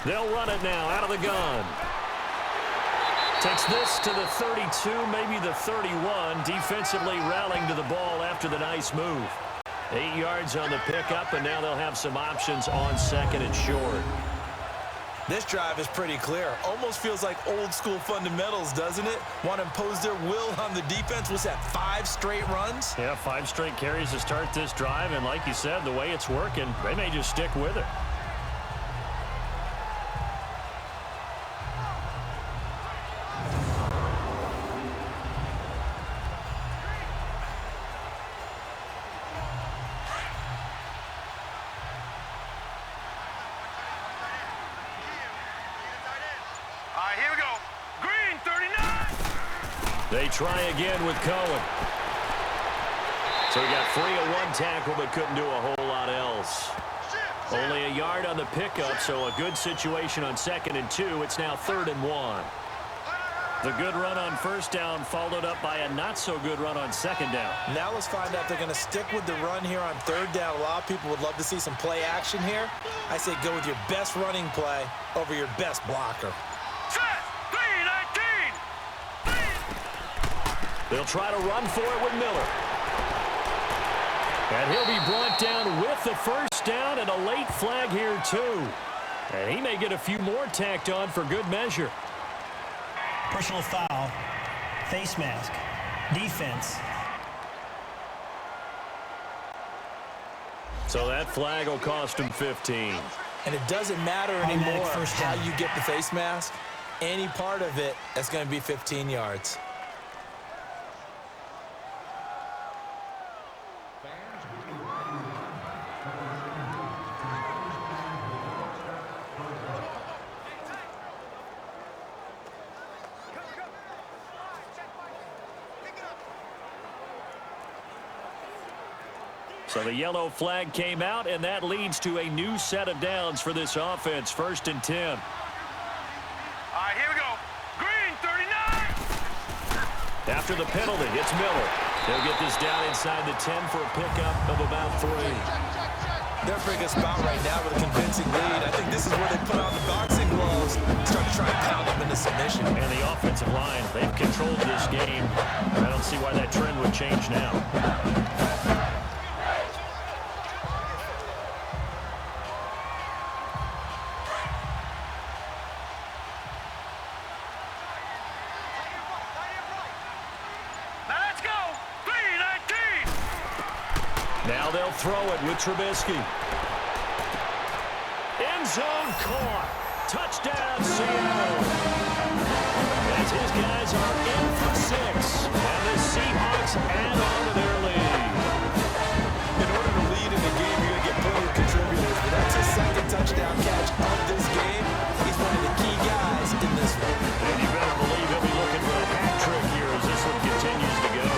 They'll run it now out of the gun. Takes this to the 32, maybe the 31. Defensively rallying to the ball after the nice move. 8 yards on the pickup, and now they'll have some options on 2nd and short. This drive is pretty clear. Almost feels like old school fundamentals, doesn't it? Want to impose their will on the defense. Was that 5 straight runs? Yeah, 5 straight carries to start this drive, and like you said, the way it's working, they may just stick with it. They try again with Cohen. So he got free of 1 tackle but couldn't do a whole lot else. Only a yard on the pickup, so a good situation on 2nd and 2. It's now 3rd and 1. The good run on first down followed up by a not-so-good run on 2nd down. Now let's find out if they're going to stick with the run here on 3rd down. A lot of people would love to see some play action here. I say go with your best running play over your best blocker. They'll try to run for it with Miller. And he'll be brought down with the first down and a late flag here too. And he may get a few more tacked on for good measure. Personal foul, face mask, defense. So that flag will cost him 15. And it doesn't matter anymore how you get the face mask. Any part of it, that's going to be 15 yards. So the yellow flag came out, and that leads to a new set of downs for this offense. 1st and 10. All right, here we go. Green, 39. After the penalty, it's Miller. They'll get this down inside the 10 for a pickup of about 3. They're in a pretty good spot right now with a convincing lead. I think this is where they put on the boxing gloves, start to try and pound them into submission. And the offensive line, they've controlled this game. I don't see why that trend would change now. Now they'll throw it with Trubisky. End zone caught. Touchdown, Seattle. As his guys are in for 6. And the Seahawks add on to their lead. In order to lead in the game, you're going to get plenty of contributors. But that's his 2nd touchdown catch of this game. He's one of the key guys in this one. And you better believe he'll be looking for a hat trick here as this one continues to go.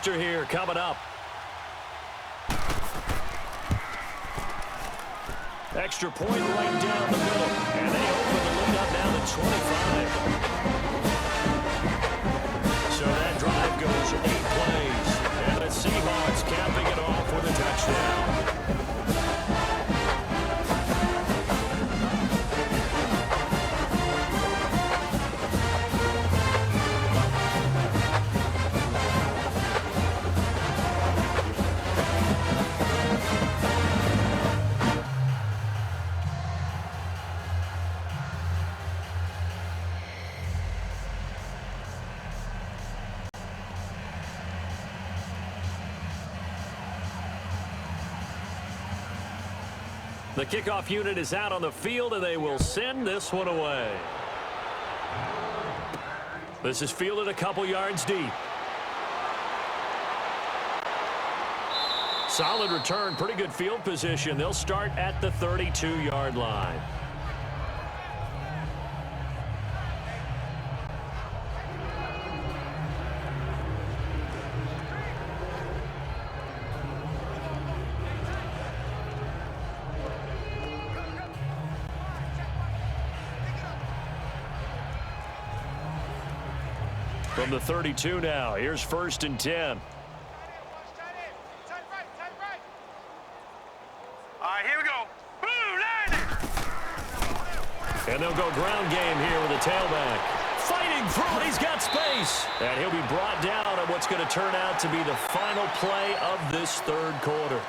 after here coming up. Extra point right down the middle. And they open the lead up now to 25. So that drive goes 8 plays. And the Seahawks capping it off with a touchdown. The kickoff unit is out on the field, and they will send this one away. This is fielded a couple yards deep. Solid return, pretty good field position. They'll start at the 32-yard line. From the 32 now, here's 1st and 10. All right, here we go. Blue line. And they'll go ground game here with a tailback. Fighting through it, he's got space. And he'll be brought down at what's going to turn out to be the final play of this 3rd quarter.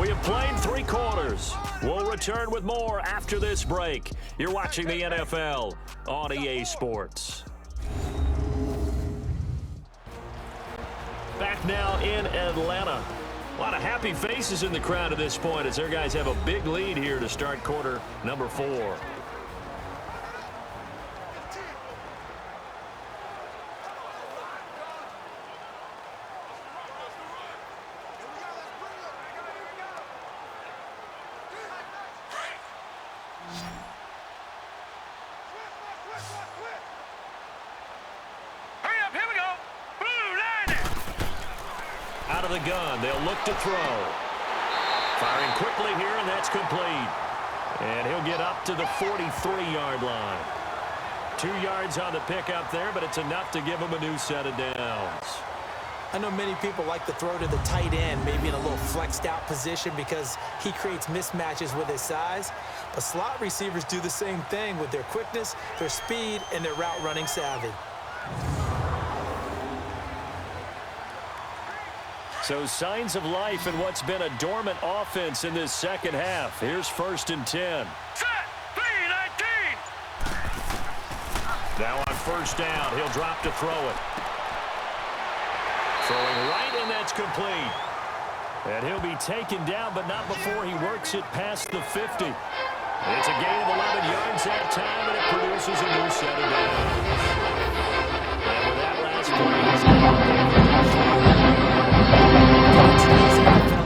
We have played 3 quarters. We'll return with more after this break. You're watching the NFL on EA Sports. Back now in Atlanta. A lot of happy faces in the crowd at this point as their guys have a big lead here to start quarter number 4. Out of the gun, they'll look to throw. Firing quickly here, and that's complete. And he'll get up to the 43-yard line. 2 yards on the pickup there, but it's enough to give him a new set of downs. I know many people like to throw to the tight end, maybe in a little flexed out position because he creates mismatches with his size. But slot receivers do the same thing with their quickness, their speed, and their route running savvy. So signs of life in what's been a dormant offense in this second half. Here's 1st and 10. Set. 3-19. Now on 1st down, he'll drop to throw it. Throwing right, and that's complete. And he'll be taken down, but not before he works it past the 50. It's a gain of 11 yards that time, and it produces a new set of downs. And with that last play, he's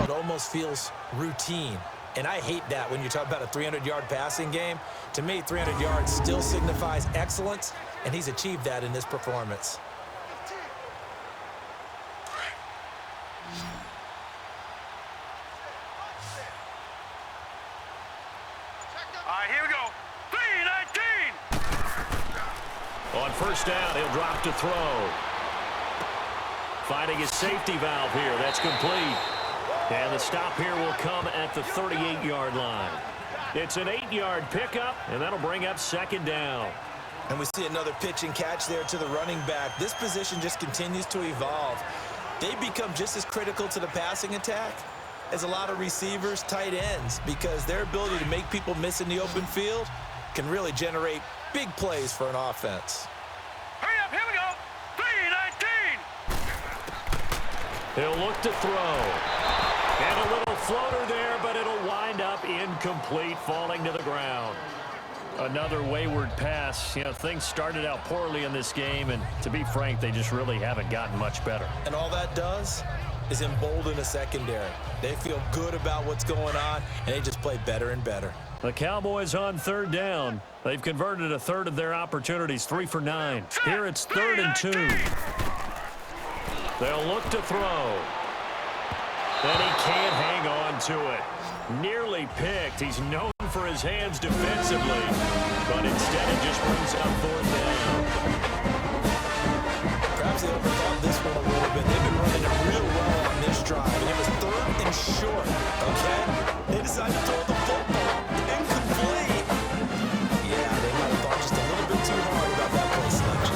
It almost feels routine, and I hate that when you talk about a 300-yard passing game. To me, 300 yards still signifies excellence, and he's achieved that in this performance. All right, here we go. 3-19. on 1st down, he'll drop to throw. Finding his safety valve here. That's complete. And the stop here will come at the 38-yard line. It's an 8-yard pickup, and that'll bring up 2nd down. And we see another pitch and catch there to the running back. This position just continues to evolve. They become just as critical to the passing attack as a lot of receivers, tight ends, because their ability to make people miss in the open field can really generate big plays for an offense. Hurry up, here we go. 3-19. He'll look to throw. And a little floater there, but it'll wind up incomplete, falling to the ground. Another wayward pass. You know, things started out poorly in this game, and to be frank, they just really haven't gotten much better. And all that does is embolden a secondary. They feel good about what's going on, and they just play better and better. The Cowboys on 3rd down. They've converted a third of their opportunities, 3 for 9. Here it's 3rd and 2. They'll look to throw. And he can't hang on to it. Nearly picked. He's known for his hands defensively, but instead it just brings up 4th down. Perhaps they overthought this one a little bit. They've been running it real well on this drive, and it was 3rd and short, okay? They decided to throw the football. Incomplete. Yeah, they might have thought just a little bit too hard about that play selection.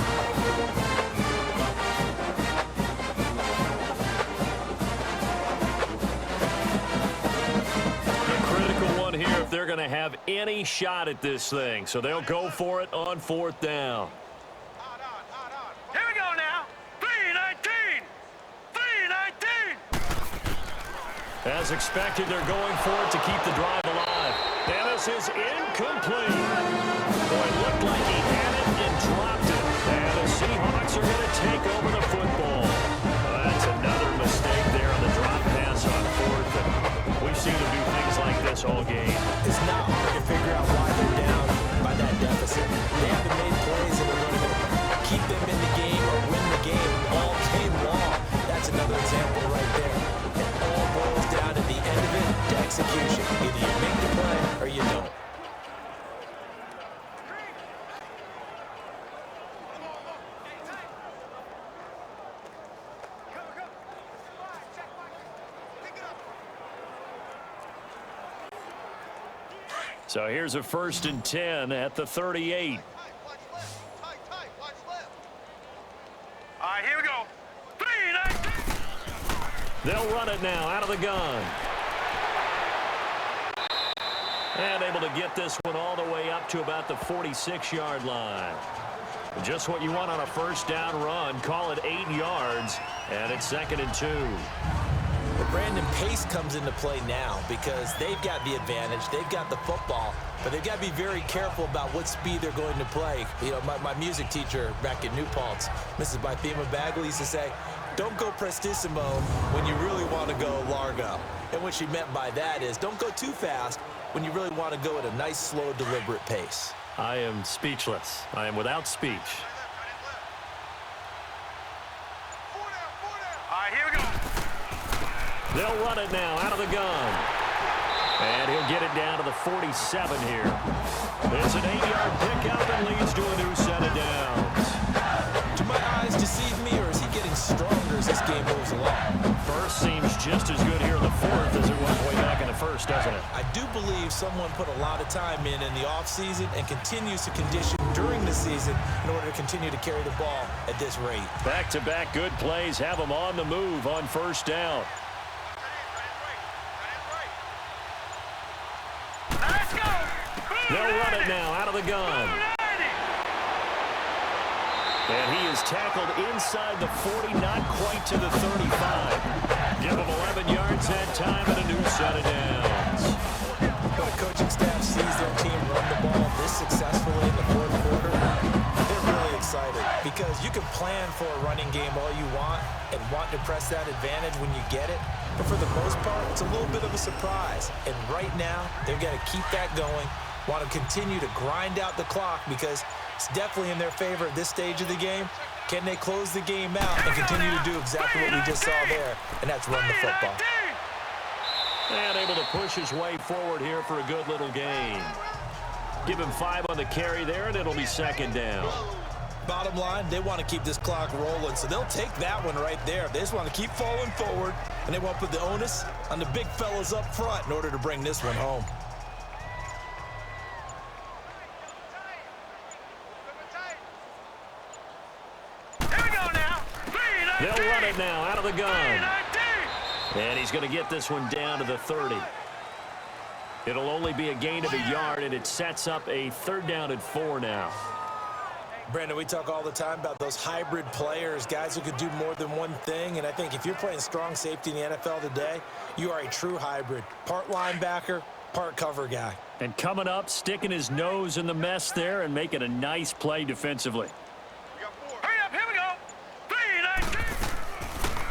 Here if they're going to have any shot at this thing. So they'll go for it on 4th down. Here we go now. 3-19. 3-19. As expected, they're going for it to keep the drive alive. And this is incomplete. Boy, it looked like he had it and dropped it. And the Seahawks are going to take over the football. Well, that's another mistake there on the drop pass on 4th. And we've seen them do things like this all game. It's not hard to figure out why they're down by that deficit. They haven't made plays that are going to keep them in the game or win the game all game long. That's another example right there. It all boils down at the end of it to execution. Either you make the play or you don't. So here's a 1st and 10 at the 38. All right, here we go. 3-19. They'll run it now out of the gun. And able to get this one all the way up to about the 46-yard line. Just what you want on a 1st down run. Call it 8 yards, and it's 2nd and 2. But Brandon, pace comes into play now because they've got the advantage. They've got the football, but they've got to be very careful about what speed they're going to play. You know, my music teacher back in New Paltz, Mrs. Bythema Bagley, used to say, don't go prestissimo when you really want to go largo. And what she meant by that is don't go too fast when you really want to go at a nice, slow, deliberate pace. I am speechless. I am without speech. All right, here we go. They'll run it now out of the gun. And he'll get it down to the 47 here. It's an 8-yard pickup and leads to a new set of downs. Do my eyes deceive me, or is he getting stronger as this game moves along? First seems just as good here in the 4th as it was way back in the 1st, doesn't it? I do believe someone put a lot of time in the offseason and continues to condition during the season in order to continue to carry the ball at this rate. Back-to-back good plays have them on the move on 1st down. Let's go. They'll run it now out of the gun. And he is tackled inside the 40, not quite to the 35. Give him 11 yards that time and a new set of downs. When a coaching staff sees their team run the ball this successfully in the 4th quarter, they're really excited because you can plan for a running game all you want and want to press that advantage when you get it. But for the most part, it's a little bit of a surprise. And right now, they've got to keep that going, want to continue to grind out the clock because it's definitely in their favor at this stage of the game. Can they close the game out and continue to do exactly what we just saw there, and that's run the football. And able to push his way forward here for a good little gain. Give him 5 on the carry there, and it'll be 2nd down. Bottom line, they want to keep this clock rolling, so they'll take that one right there. They just want to keep falling forward, and they want to put the onus on the big fellas up front in order to bring this one home. They'll run it now out of the gun. And he's going to get this one down to the 30. It'll only be a gain of a yard, and it sets up a 3rd down and 4 now. Brandon, we talk all the time about those hybrid players, guys who could do more than one thing. And I think if you're playing strong safety in the NFL today, you are a true hybrid. Part linebacker, part cover guy. And coming up, sticking his nose in the mess there and making a nice play defensively. Hurry up, here we go.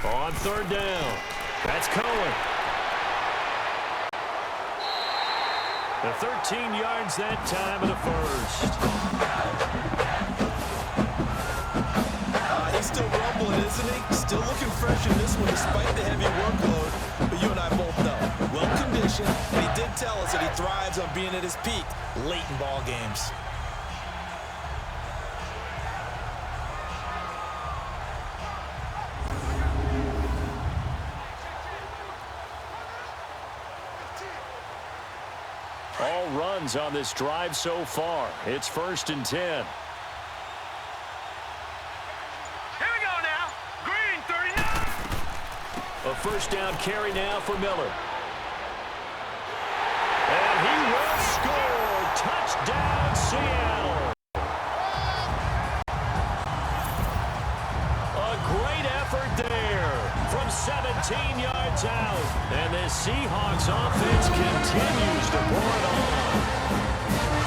3-19. On 3rd down. That's Cohen. The 13 yards that time of the 1st. He's still rumbling, isn't he? Still looking fresh in this one despite the heavy workload. But you and I both know, well-conditioned, and he did tell us that he thrives on being at his peak late in ball games. All runs on this drive so far. It's 1st and 10. Here we go now. Green 39. A first down carry now for Miller. And he will score. Touchdown, Seattle. A great effort there from 17 yards out. And the Seahawks offense continues to pour it on.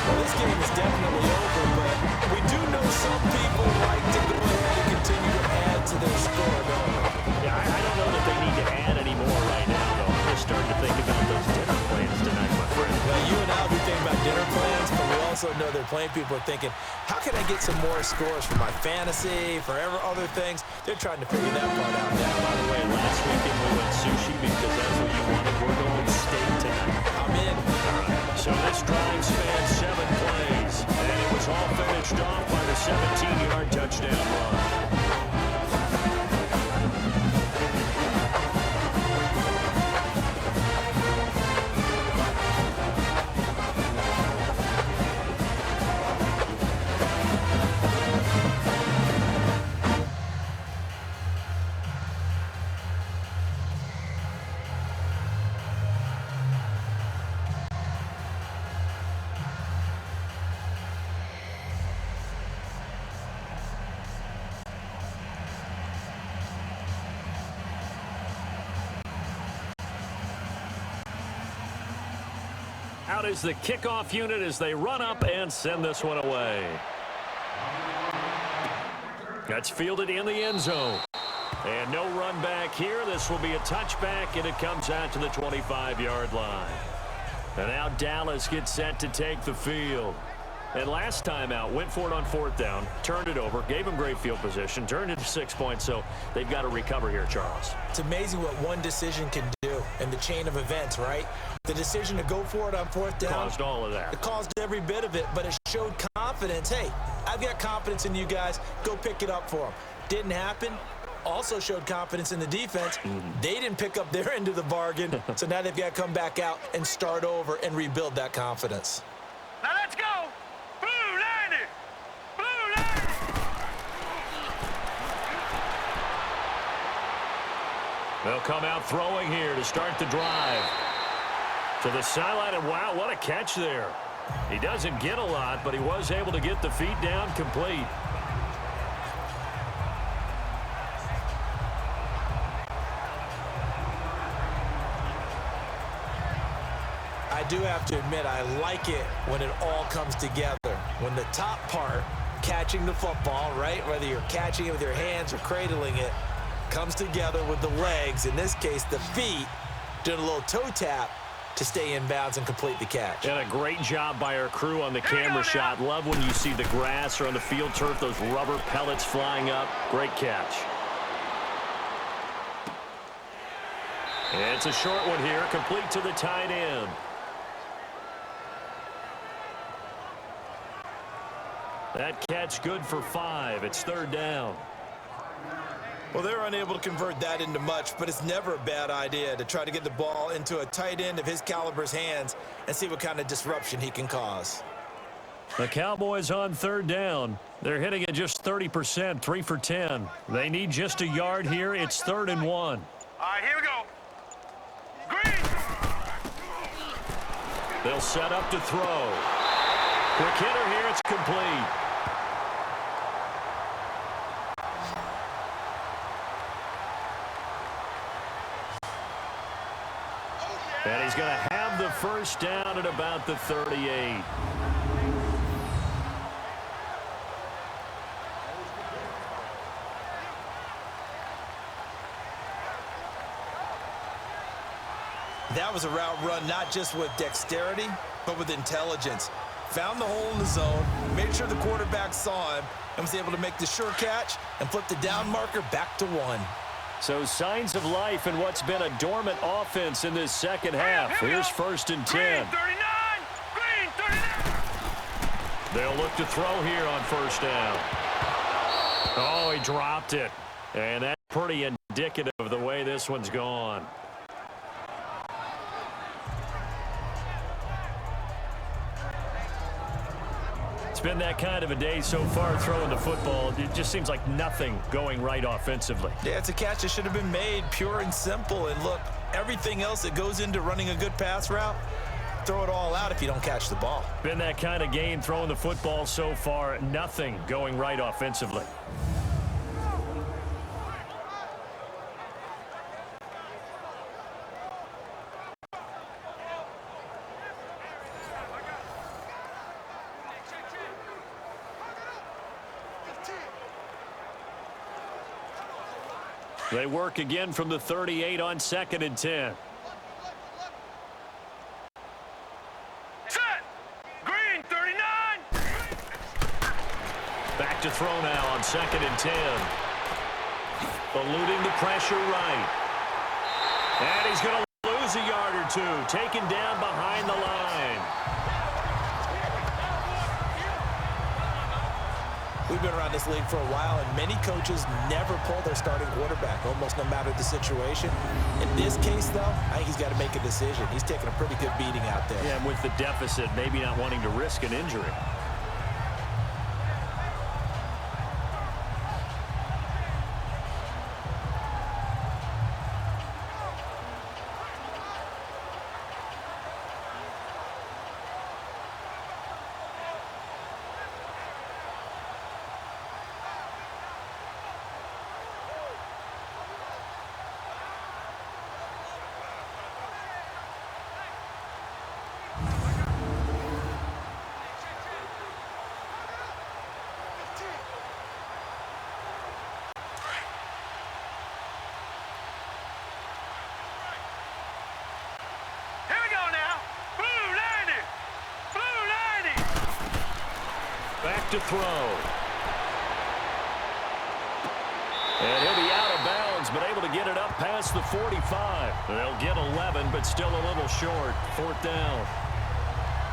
Well, this game is definitely over, but we do know some people like to go ahead and continue to add to their score, don't they? Yeah, I don't know that they need to add any more right now, though. I'm just starting to think about those dinner plans tonight, my friend. Well, you and I will be thinking about dinner plans, but we also know they're playing people are thinking, how can I get some more scores for my fantasy, for other things? They're trying to figure that part out now. By the way, last weekend we went sushi because that's what you wanted. We're going steak tonight. I'm in. All right. So this drive spanned 7 plays, and it was all finished off by the 17-yard touchdown run. Out is the kickoff unit as they run up and send this one away. That's fielded in the end zone. And no run back here. This will be a touchback, and it comes out to the 25-yard line. And now Dallas gets set to take the field. And last time out, went for it on 4th down, turned it over, gave him great field position, turned it to 6 points, so they've got to recover here, Charles. It's amazing what one decision can do in the chain of events, right? The decision to go for it on 4th down. Caused all of that. It caused every bit of it, but it showed confidence. Hey, I've got confidence in you guys. Go pick it up for them. Didn't happen. Also showed confidence in the defense. They didn't pick up their end of the bargain, so now they've got to come back out and start over and rebuild that confidence. Now let's go. Blue line it. Blue line it. They'll come out throwing here to start the drive. To the sideline, and wow, what a catch there. He doesn't get a lot, but he was able to get the feet down complete. I do have to admit, I like it when it all comes together. When the top part, catching the football, right, whether you're catching it with your hands or cradling it, comes together with the legs, in this case the feet, doing a little toe tap to stay in bounds and complete the catch. And a great job by our crew on the camera shot. Love when you see the grass or on the field turf, those rubber pellets flying up. Great catch. And it's a short one here, complete to the tight end. That catch good for 5. It's 3rd down. Well, they're unable to convert that into much, but it's never a bad idea to try to get the ball into a tight end of his caliber's hands and see what kind of disruption he can cause. The Cowboys on 3rd down. They're hitting at just 30%, 3 for 10. They need just a yard here. It's 3rd and 1. All right, here we go. Green. They'll set up to throw. Quick hitter here. It's complete. And he's going to have the first down at about the 38. That was a route run not just with dexterity, but with intelligence. Found the hole in the zone, Made sure the quarterback saw him and was able to make the sure catch and flip the down marker back to 1. So signs of life in what's been a dormant offense in this second half. Here's 1st and 10. Green 39! Green 39! They'll look to throw here on 1st down. Oh, he dropped it. And that's pretty indicative of the way this one's gone. It's been that kind of a day so far throwing the football. It just seems like nothing going right offensively. Yeah, it's a catch that should have been made, pure and simple. And look, everything else that goes into running a good pass route, throw it all out if you don't catch the ball. Been that kind of game throwing the football so far. Nothing going right offensively. They work again from the 38 on 2nd and 10. Set! Green 39! Back to throw now on 2nd and 10. Eluding the pressure right. And he's going to lose a yard or two. Taken down behind the line. We've been around this league for a while, and many coaches never pull their starting quarterback, almost no matter the situation. In this case, though, I think he's got to make a decision. He's taking a pretty good beating out there. Yeah, and with the deficit, maybe not wanting to risk an injury. To throw. And he'll be out of bounds, but able to get it up past the 45. They'll get 11, but still a little short. 4th down.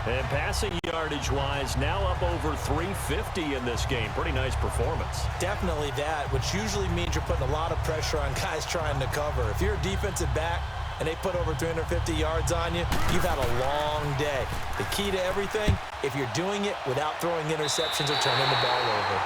And passing yardage-wise, now up over 350 in this game. Pretty nice performance. Definitely that, which usually means you're putting a lot of pressure on guys trying to cover. If you're a defensive back and they put over 350 yards on you, you've had a long day. The key to everything, if you're doing it without throwing interceptions or turning the ball over.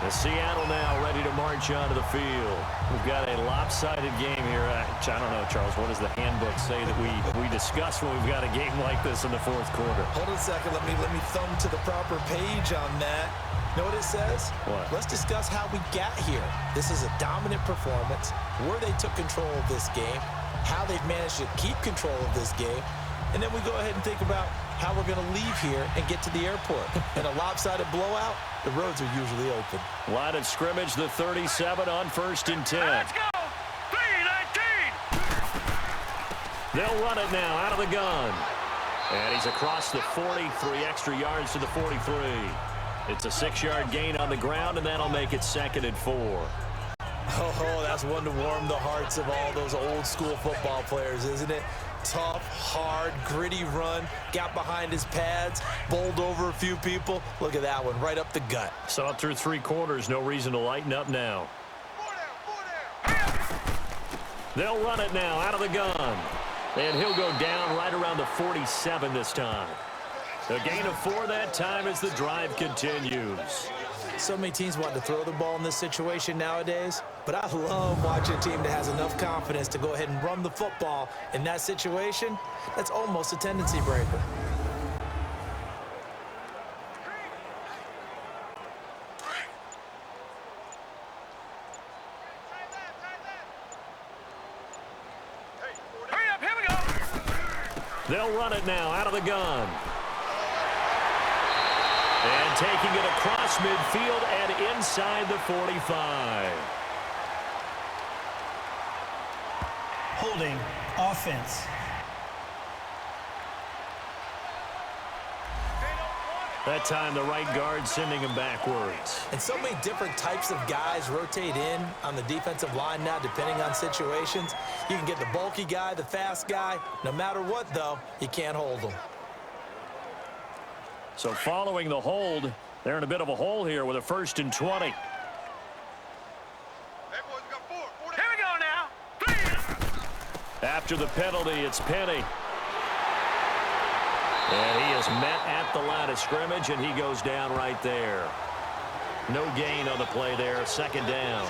The Seattle now ready to march onto the field. We've got a lopsided game here. I don't know, Charles, what does the handbook say that we discuss when we've got a game like this in the 4th quarter? Hold on a second. Let me thumb to the proper page on that. Know what it says? What? Let's discuss how we got here. This is a dominant performance, where they took control of this game, how they've managed to keep control of this game, and then we go ahead and think about how we're going to leave here and get to the airport. In a lopsided blowout, the roads are usually open. Line of scrimmage, the 37 on 1st and 10. Let's go! 3-19! They'll run it now out of the gun. And he's across the 40, 3 extra yards to the 43. It's a 6-yard gain on the ground, and that'll make it 2nd and 4. Oh, that's one to warm the hearts of all those old-school football players, isn't it? Tough, hard, gritty run, got behind his pads, bowled over a few people. Look at that one, right up the gut. So up through 3 quarters, no reason to lighten up now. They'll run it now out of the gun. And he'll go down right around the 47 this time. A gain of 4 that time as the drive continues. So many teams want to throw the ball in this situation nowadays, but I love watching a team that has enough confidence to go ahead and run the football in that situation. That's almost a tendency breaker. Hurry up, here we go! They'll run it now out of the gun. And taking it across midfield and inside the 45. Holding offense. That time the right guard sending him backwards. And so many different types of guys rotate in on the defensive line now, depending on situations. You can get the bulky guy, the fast guy. No matter what, though, you can't hold them. So following the hold, they're in a bit of a hole here with a 1st and 20. Hey, boys, we got 4. Here we go now. 3. After the penalty, it's Penny. And he is met at the line of scrimmage, and he goes down right there. No gain on the play there, 2nd down.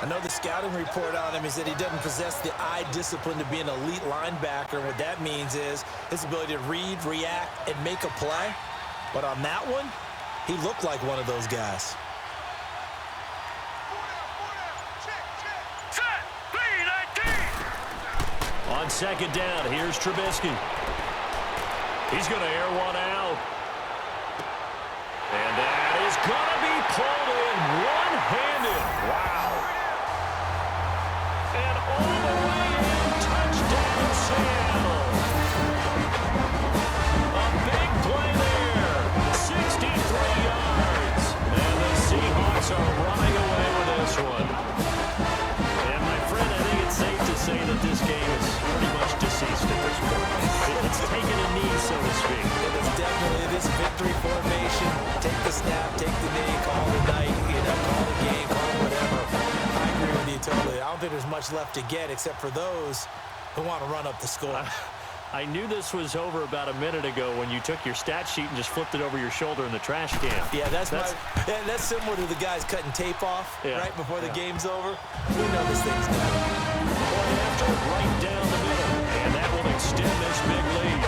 I know the scouting report on him is that he doesn't possess the eye discipline to be an elite linebacker. What that means is his ability to read, react, and make a play. But on that one, he looked like one of those guys. Set. 3-19. On 2nd down, here's Trubisky. He's going to air one out. And that is going to be pulled in one-handed. Wow. And all the way in, touchdown Seattle. A big play there, 63 yards. And the Seahawks are running away with this one. And my friend, I think it's safe to say that this game is pretty much deceased at this point. It's taken a knee, so to speak. It is definitely this victory formation. Take the snap, take the knee, call the night, call the game, call whatever. I agree with you totally. I don't think there's much left to get except for those who want to run up the score. I knew this was over about a minute ago when you took your stat sheet and just flipped it over your shoulder in the trash can. Yeah, that's similar to the guys cutting tape off right before the game's over. We know this thing's done. Going after it right down the middle, and that will extend this big lead.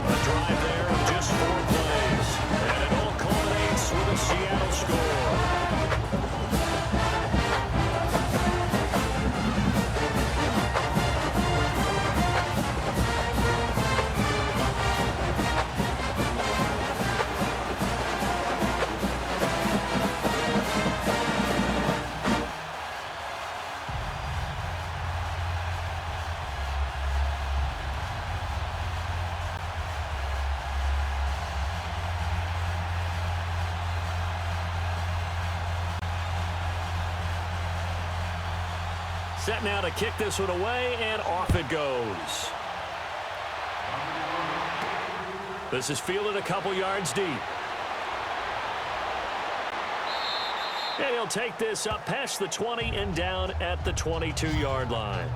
A drive there of just 4 plays, and it all culminates with a Seattle score. Set now to kick this one away, and off it goes. This is fielded a couple yards deep. And he'll take this up past the 20 and down at the 22-yard line.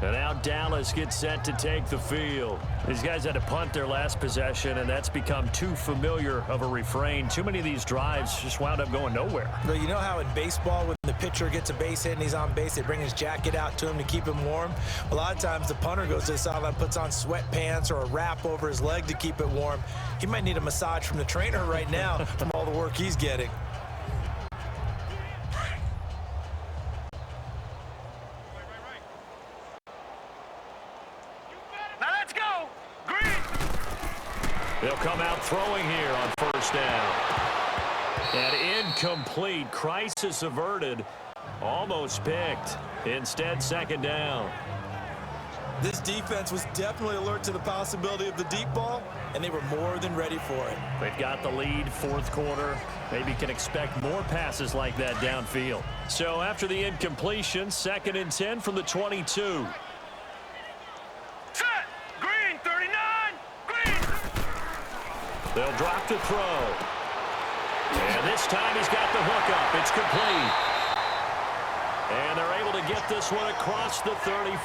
And now Dallas gets set to take the field. These guys had to punt their last possession, and that's become too familiar of a refrain. Too many of these drives just wound up going nowhere. But you know how in baseball, when the pitcher gets a base hit and he's on base, they bring his jacket out to him to keep him warm? A lot of times the punter goes to the sideline, puts on sweatpants or a wrap over his leg to keep it warm. He might need a massage from the trainer right now from all the work he's getting. They'll come out throwing here on 1st down. And incomplete. Crisis averted. Almost picked. Instead, 2nd down. This defense was definitely alert to the possibility of the deep ball, and they were more than ready for it. They've got the lead, 4th quarter. Maybe can expect more passes like that downfield. So after the incompletion, 2nd and 10 from the 22. They'll drop to throw. And this time he's got the hook up. It's complete. And they're able to get this one across the 35.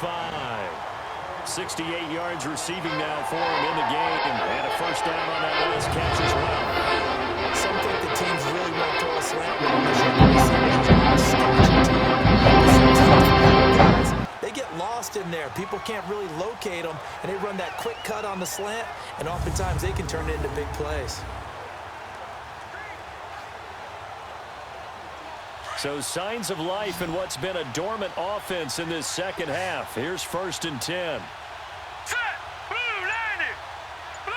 68 yards receiving now for him in the game. And a 1st down on that last catch as well. Some think the teams really won't throw a slant. They get lost in there. People can't really locate them, and they run that quick cut on the slant, and oftentimes they can turn it into big plays. So signs of life in what's been a dormant offense in this 2nd half. Here's 1st and 10. Set. Blue 90. Blue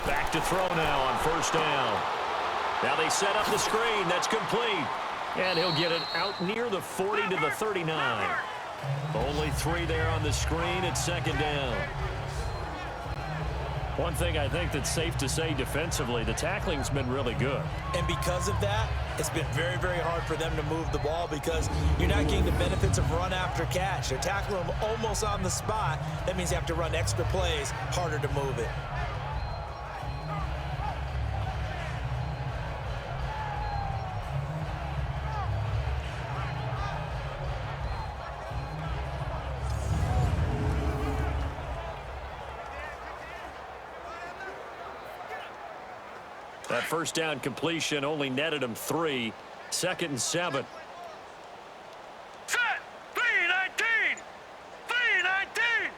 90. Back to throw now on 1st down. Now they set up the screen. That's complete. And he'll get it out near the 40 to the 39. Only 3 there on the screen at second down. One thing I think that's safe to say defensively, the tackling's been really good. And because of that, it's been very, very hard for them to move the ball because you're not getting the benefits of run after catch. They're tackling them almost on the spot. That means you have to run extra plays, harder to move it. That first down completion only netted him 3. 2nd and 7. Set. 3-19. 3-19.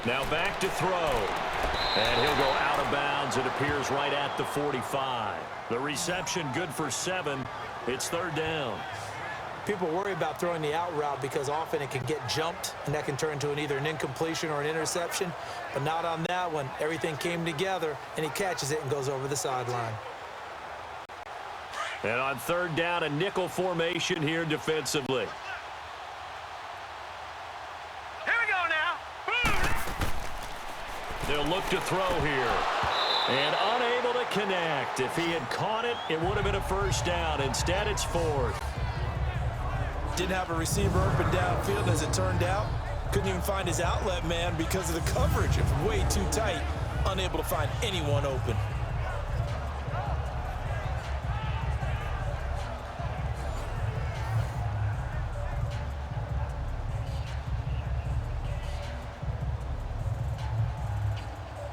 Now back to throw. And he'll go out of bounds. It appears right at the 45. The reception good for 7. It's 3rd down. People worry about throwing the out route because often it can get jumped, and that can turn into either an incompletion or an interception. But not on that one. Everything came together, and he catches it and goes over the sideline. And on 3rd down, a nickel formation here defensively. Here we go now. They'll look to throw here. And unable to connect. If he had caught it, it would have been a first down. Instead, it's 4th. Didn't have a receiver up and downfield as it turned out. Couldn't even find his outlet man because of the coverage. It's way too tight. Unable to find anyone open.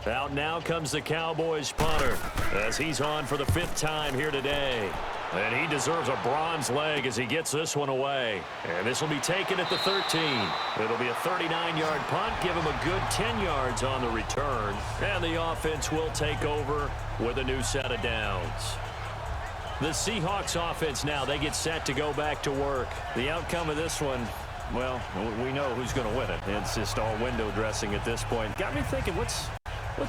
Out now comes the Cowboys punter as he's on for the 5th time here today. And he deserves a bronze leg as he gets this one away. And this will be taken at the 13. It'll be a 39-yard punt. Give him a good 10 yards on the return. And the offense will take over with a new set of downs. The Seahawks offense now, they get set to go back to work. The outcome of this one, well, we know who's going to win it. It's just all window dressing at this point. Got me thinking, what's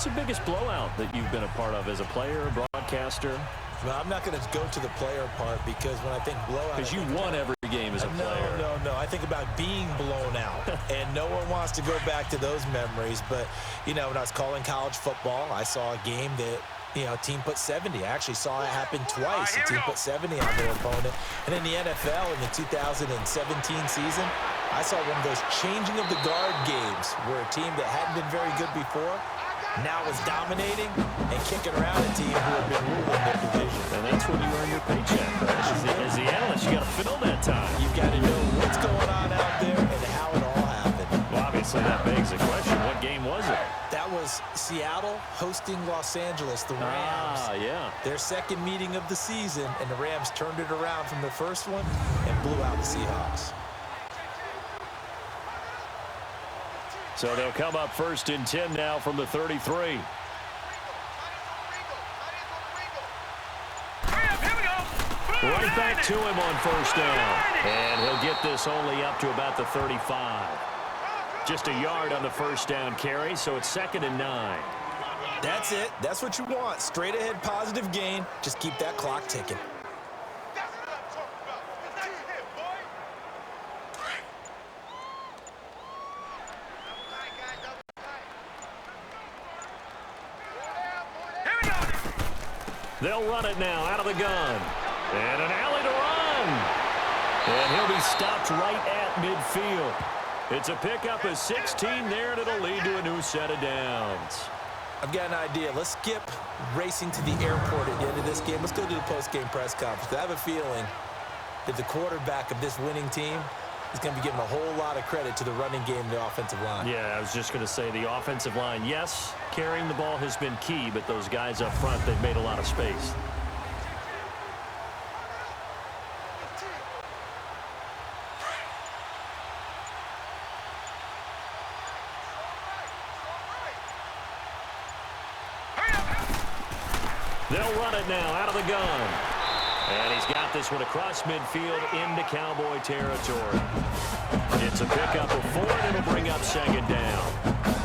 the biggest blowout that you've been a part of as a player, broadcaster? Well, I'm not going to go to the player part because when I think blowout... Because you won every game as a player. No. I think about being blown out. And no one wants to go back to those memories. But, you know, when I was calling college football, I saw a game that, you know, a team put 70. I actually saw it happen twice. A team put 70 on their opponent. And in the NFL in the 2017 season, I saw one of those changing of the guard games where a team that hadn't been very good before now was dominating and kicking around a team who had been ruling their division. And that's when you earn your paycheck. As the analyst, you got to fill that time. You've got to know what's going on out there and how it all happened. Well, obviously, that begs the question, what game was it? That was Seattle hosting Los Angeles, the Rams. Yeah. Their second meeting of the season, and the Rams turned it around from the first one and blew out the Seahawks. So they'll come up 1st and 10 now from the 33. Right back to him on 1st down. And he'll get this only up to about the 35. Just a yard on the 1st down carry, so it's 2nd and 9. That's it. That's what you want. Straight ahead positive gain. Just keep that clock ticking. They'll run it now out of the gun. And an alley to run. And he'll be stopped right at midfield. It's a pickup of 16 there, and it'll lead to a new set of downs. I've got an idea. Let's skip racing to the airport at the end of this game. Let's go to the post-game press conference. I have a feeling that the quarterback of this winning team is going to be giving a whole lot of credit to the running game and the offensive line. Yeah, I was just going to say the offensive line, yes, carrying the ball has been key, but those guys up front, they've made a lot of space. They'll run it now out of the gun. And he's got this one across midfield into Cowboy territory. It's a pickup of 4, and it'll bring up 2nd down.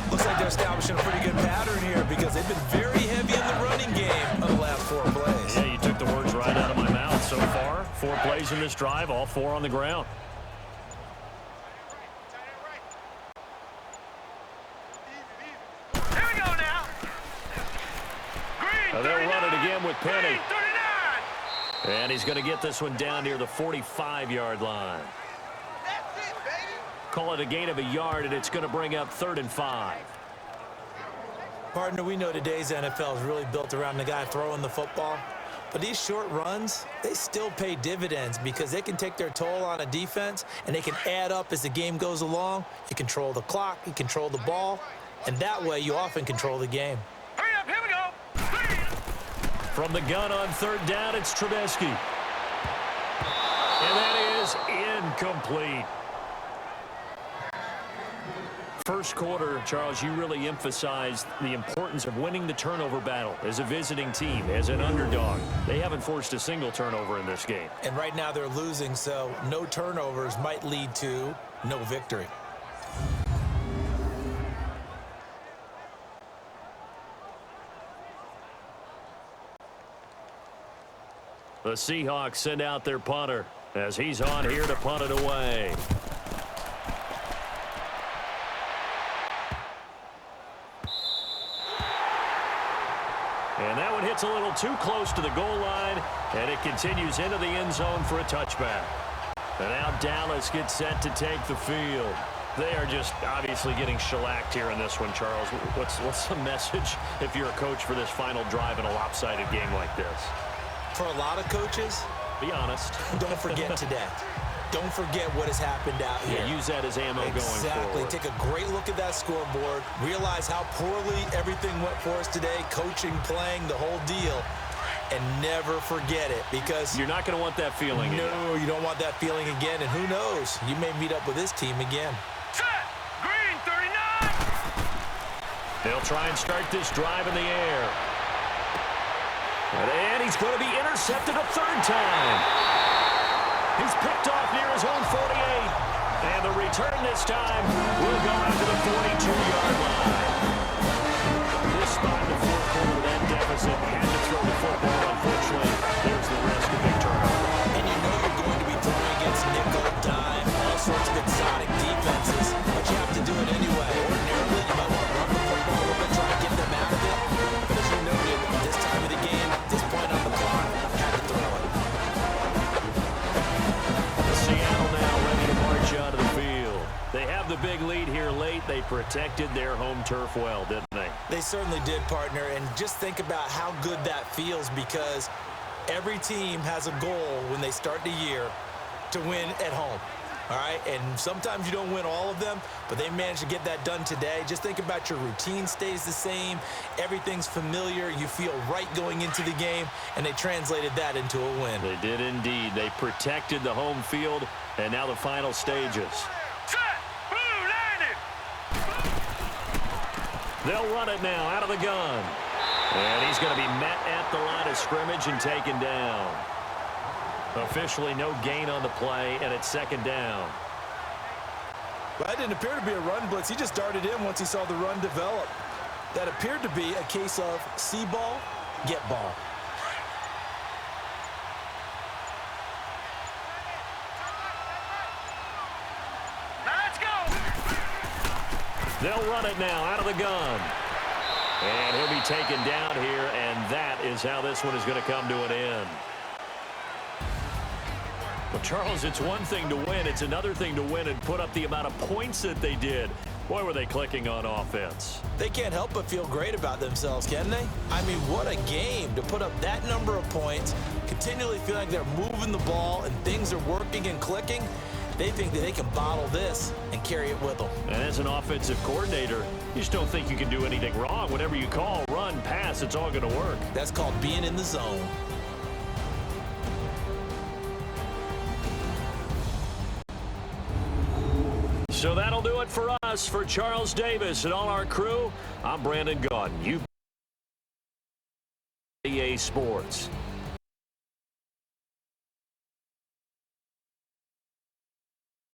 Looks like they're establishing a pretty good pattern here because they've been very heavy in the running game on the last 4 plays. Yeah, you took the words right out of my plays in this drive, all 4 on the ground. Here we go now. Green, They'll run it again with Penny. Green, 39. And he's going to get this one down near the 45-yard line. That's it, baby. Call it a gain of a yard, and it's going to bring up 3rd and 5. Partner, we know today's NFL is really built around the guy throwing the football. But these short runs, they still pay dividends because they can take their toll on a defense, and they can add up as the game goes along. You control the clock, you control the ball, and that way you often control the game. Hurry up, here we go. Green. From the gun on 3rd down, it's Trubisky. And that is incomplete. First quarter, Charles, you really emphasized the importance of winning the turnover battle as a visiting team, as an underdog. They haven't forced a single turnover in this game. And right now they're losing, so no turnovers might lead to no victory. The Seahawks send out their punter as he's on here to punt it away. And that one hits a little too close to the goal line, and it continues into the end zone for a touchback. And now Dallas gets set to take the field. They are just obviously getting shellacked here in this one, Charles. What's the message if you're a coach for this final drive in a lopsided game like this? For a lot of coaches, be honest. Don't forget today. Don't forget what has happened out here. Yeah, use that as ammo going forward. Exactly. Take a great look at that scoreboard. Realize how poorly everything went for us today. Coaching, playing, the whole deal. And never forget it because you're not going to want that feeling again. No, you don't want that feeling again. And who knows? You may meet up with this team again. Set. Green, 39. They'll try and start this drive in the air. And he's going to be intercepted a 3rd time. He's picked off near his own 48. And the return this time will go out to the 42-yard line. This spot in the 4th quarter with that deficit had to throw the football. Unfortunately, there's the risk of big turnover. And you know you're going to be throwing against nickel, dime, all sorts of exotic defenses. But you have to do it anyway. Ordinarily, you might want to run the football a little bit, try to get them out of it. But as you noted, this time of the game, this point on the clock, had to throw it. Seattle now ready to march onto the field. They have the big lead here late. They protected their home turf well, didn't they? They certainly did, partner. And just think about how good that feels because every team has a goal when they start the year to win at home. All right, and sometimes you don't win all of them, but they managed to get that done today. Just think about your routine stays the same. Everything's familiar. You feel right going into the game, and they translated that into a win. They did indeed. They protected the home field, and now the final stages. Set. Blue, line it. They'll run it now out of the gun. And he's going to be met at the line of scrimmage and taken down. Officially no gain on the play, and it's 2nd down. Well, that didn't appear to be a run blitz. He just darted in once he saw the run develop. That appeared to be a case of see ball, get ball. Now let's go. They'll run it now out of the gun. And he'll be taken down here, and that is how this one is going to come to an end. Well, Charles, it's one thing to win. It's another thing to win and put up the amount of points that they did. Boy, were they clicking on offense. They can't help but feel great about themselves, can they? I mean, what a game to put up that number of points, continually feel like they're moving the ball and things are working and clicking. They think that they can bottle this and carry it with them. And as an offensive coordinator, you just don't think you can do anything wrong. Whatever you call, run, pass, it's all going to work. That's called being in the zone. So that'll do it for us. For Charles Davis and all our crew, I'm Brandon Gaudin. EA Sports.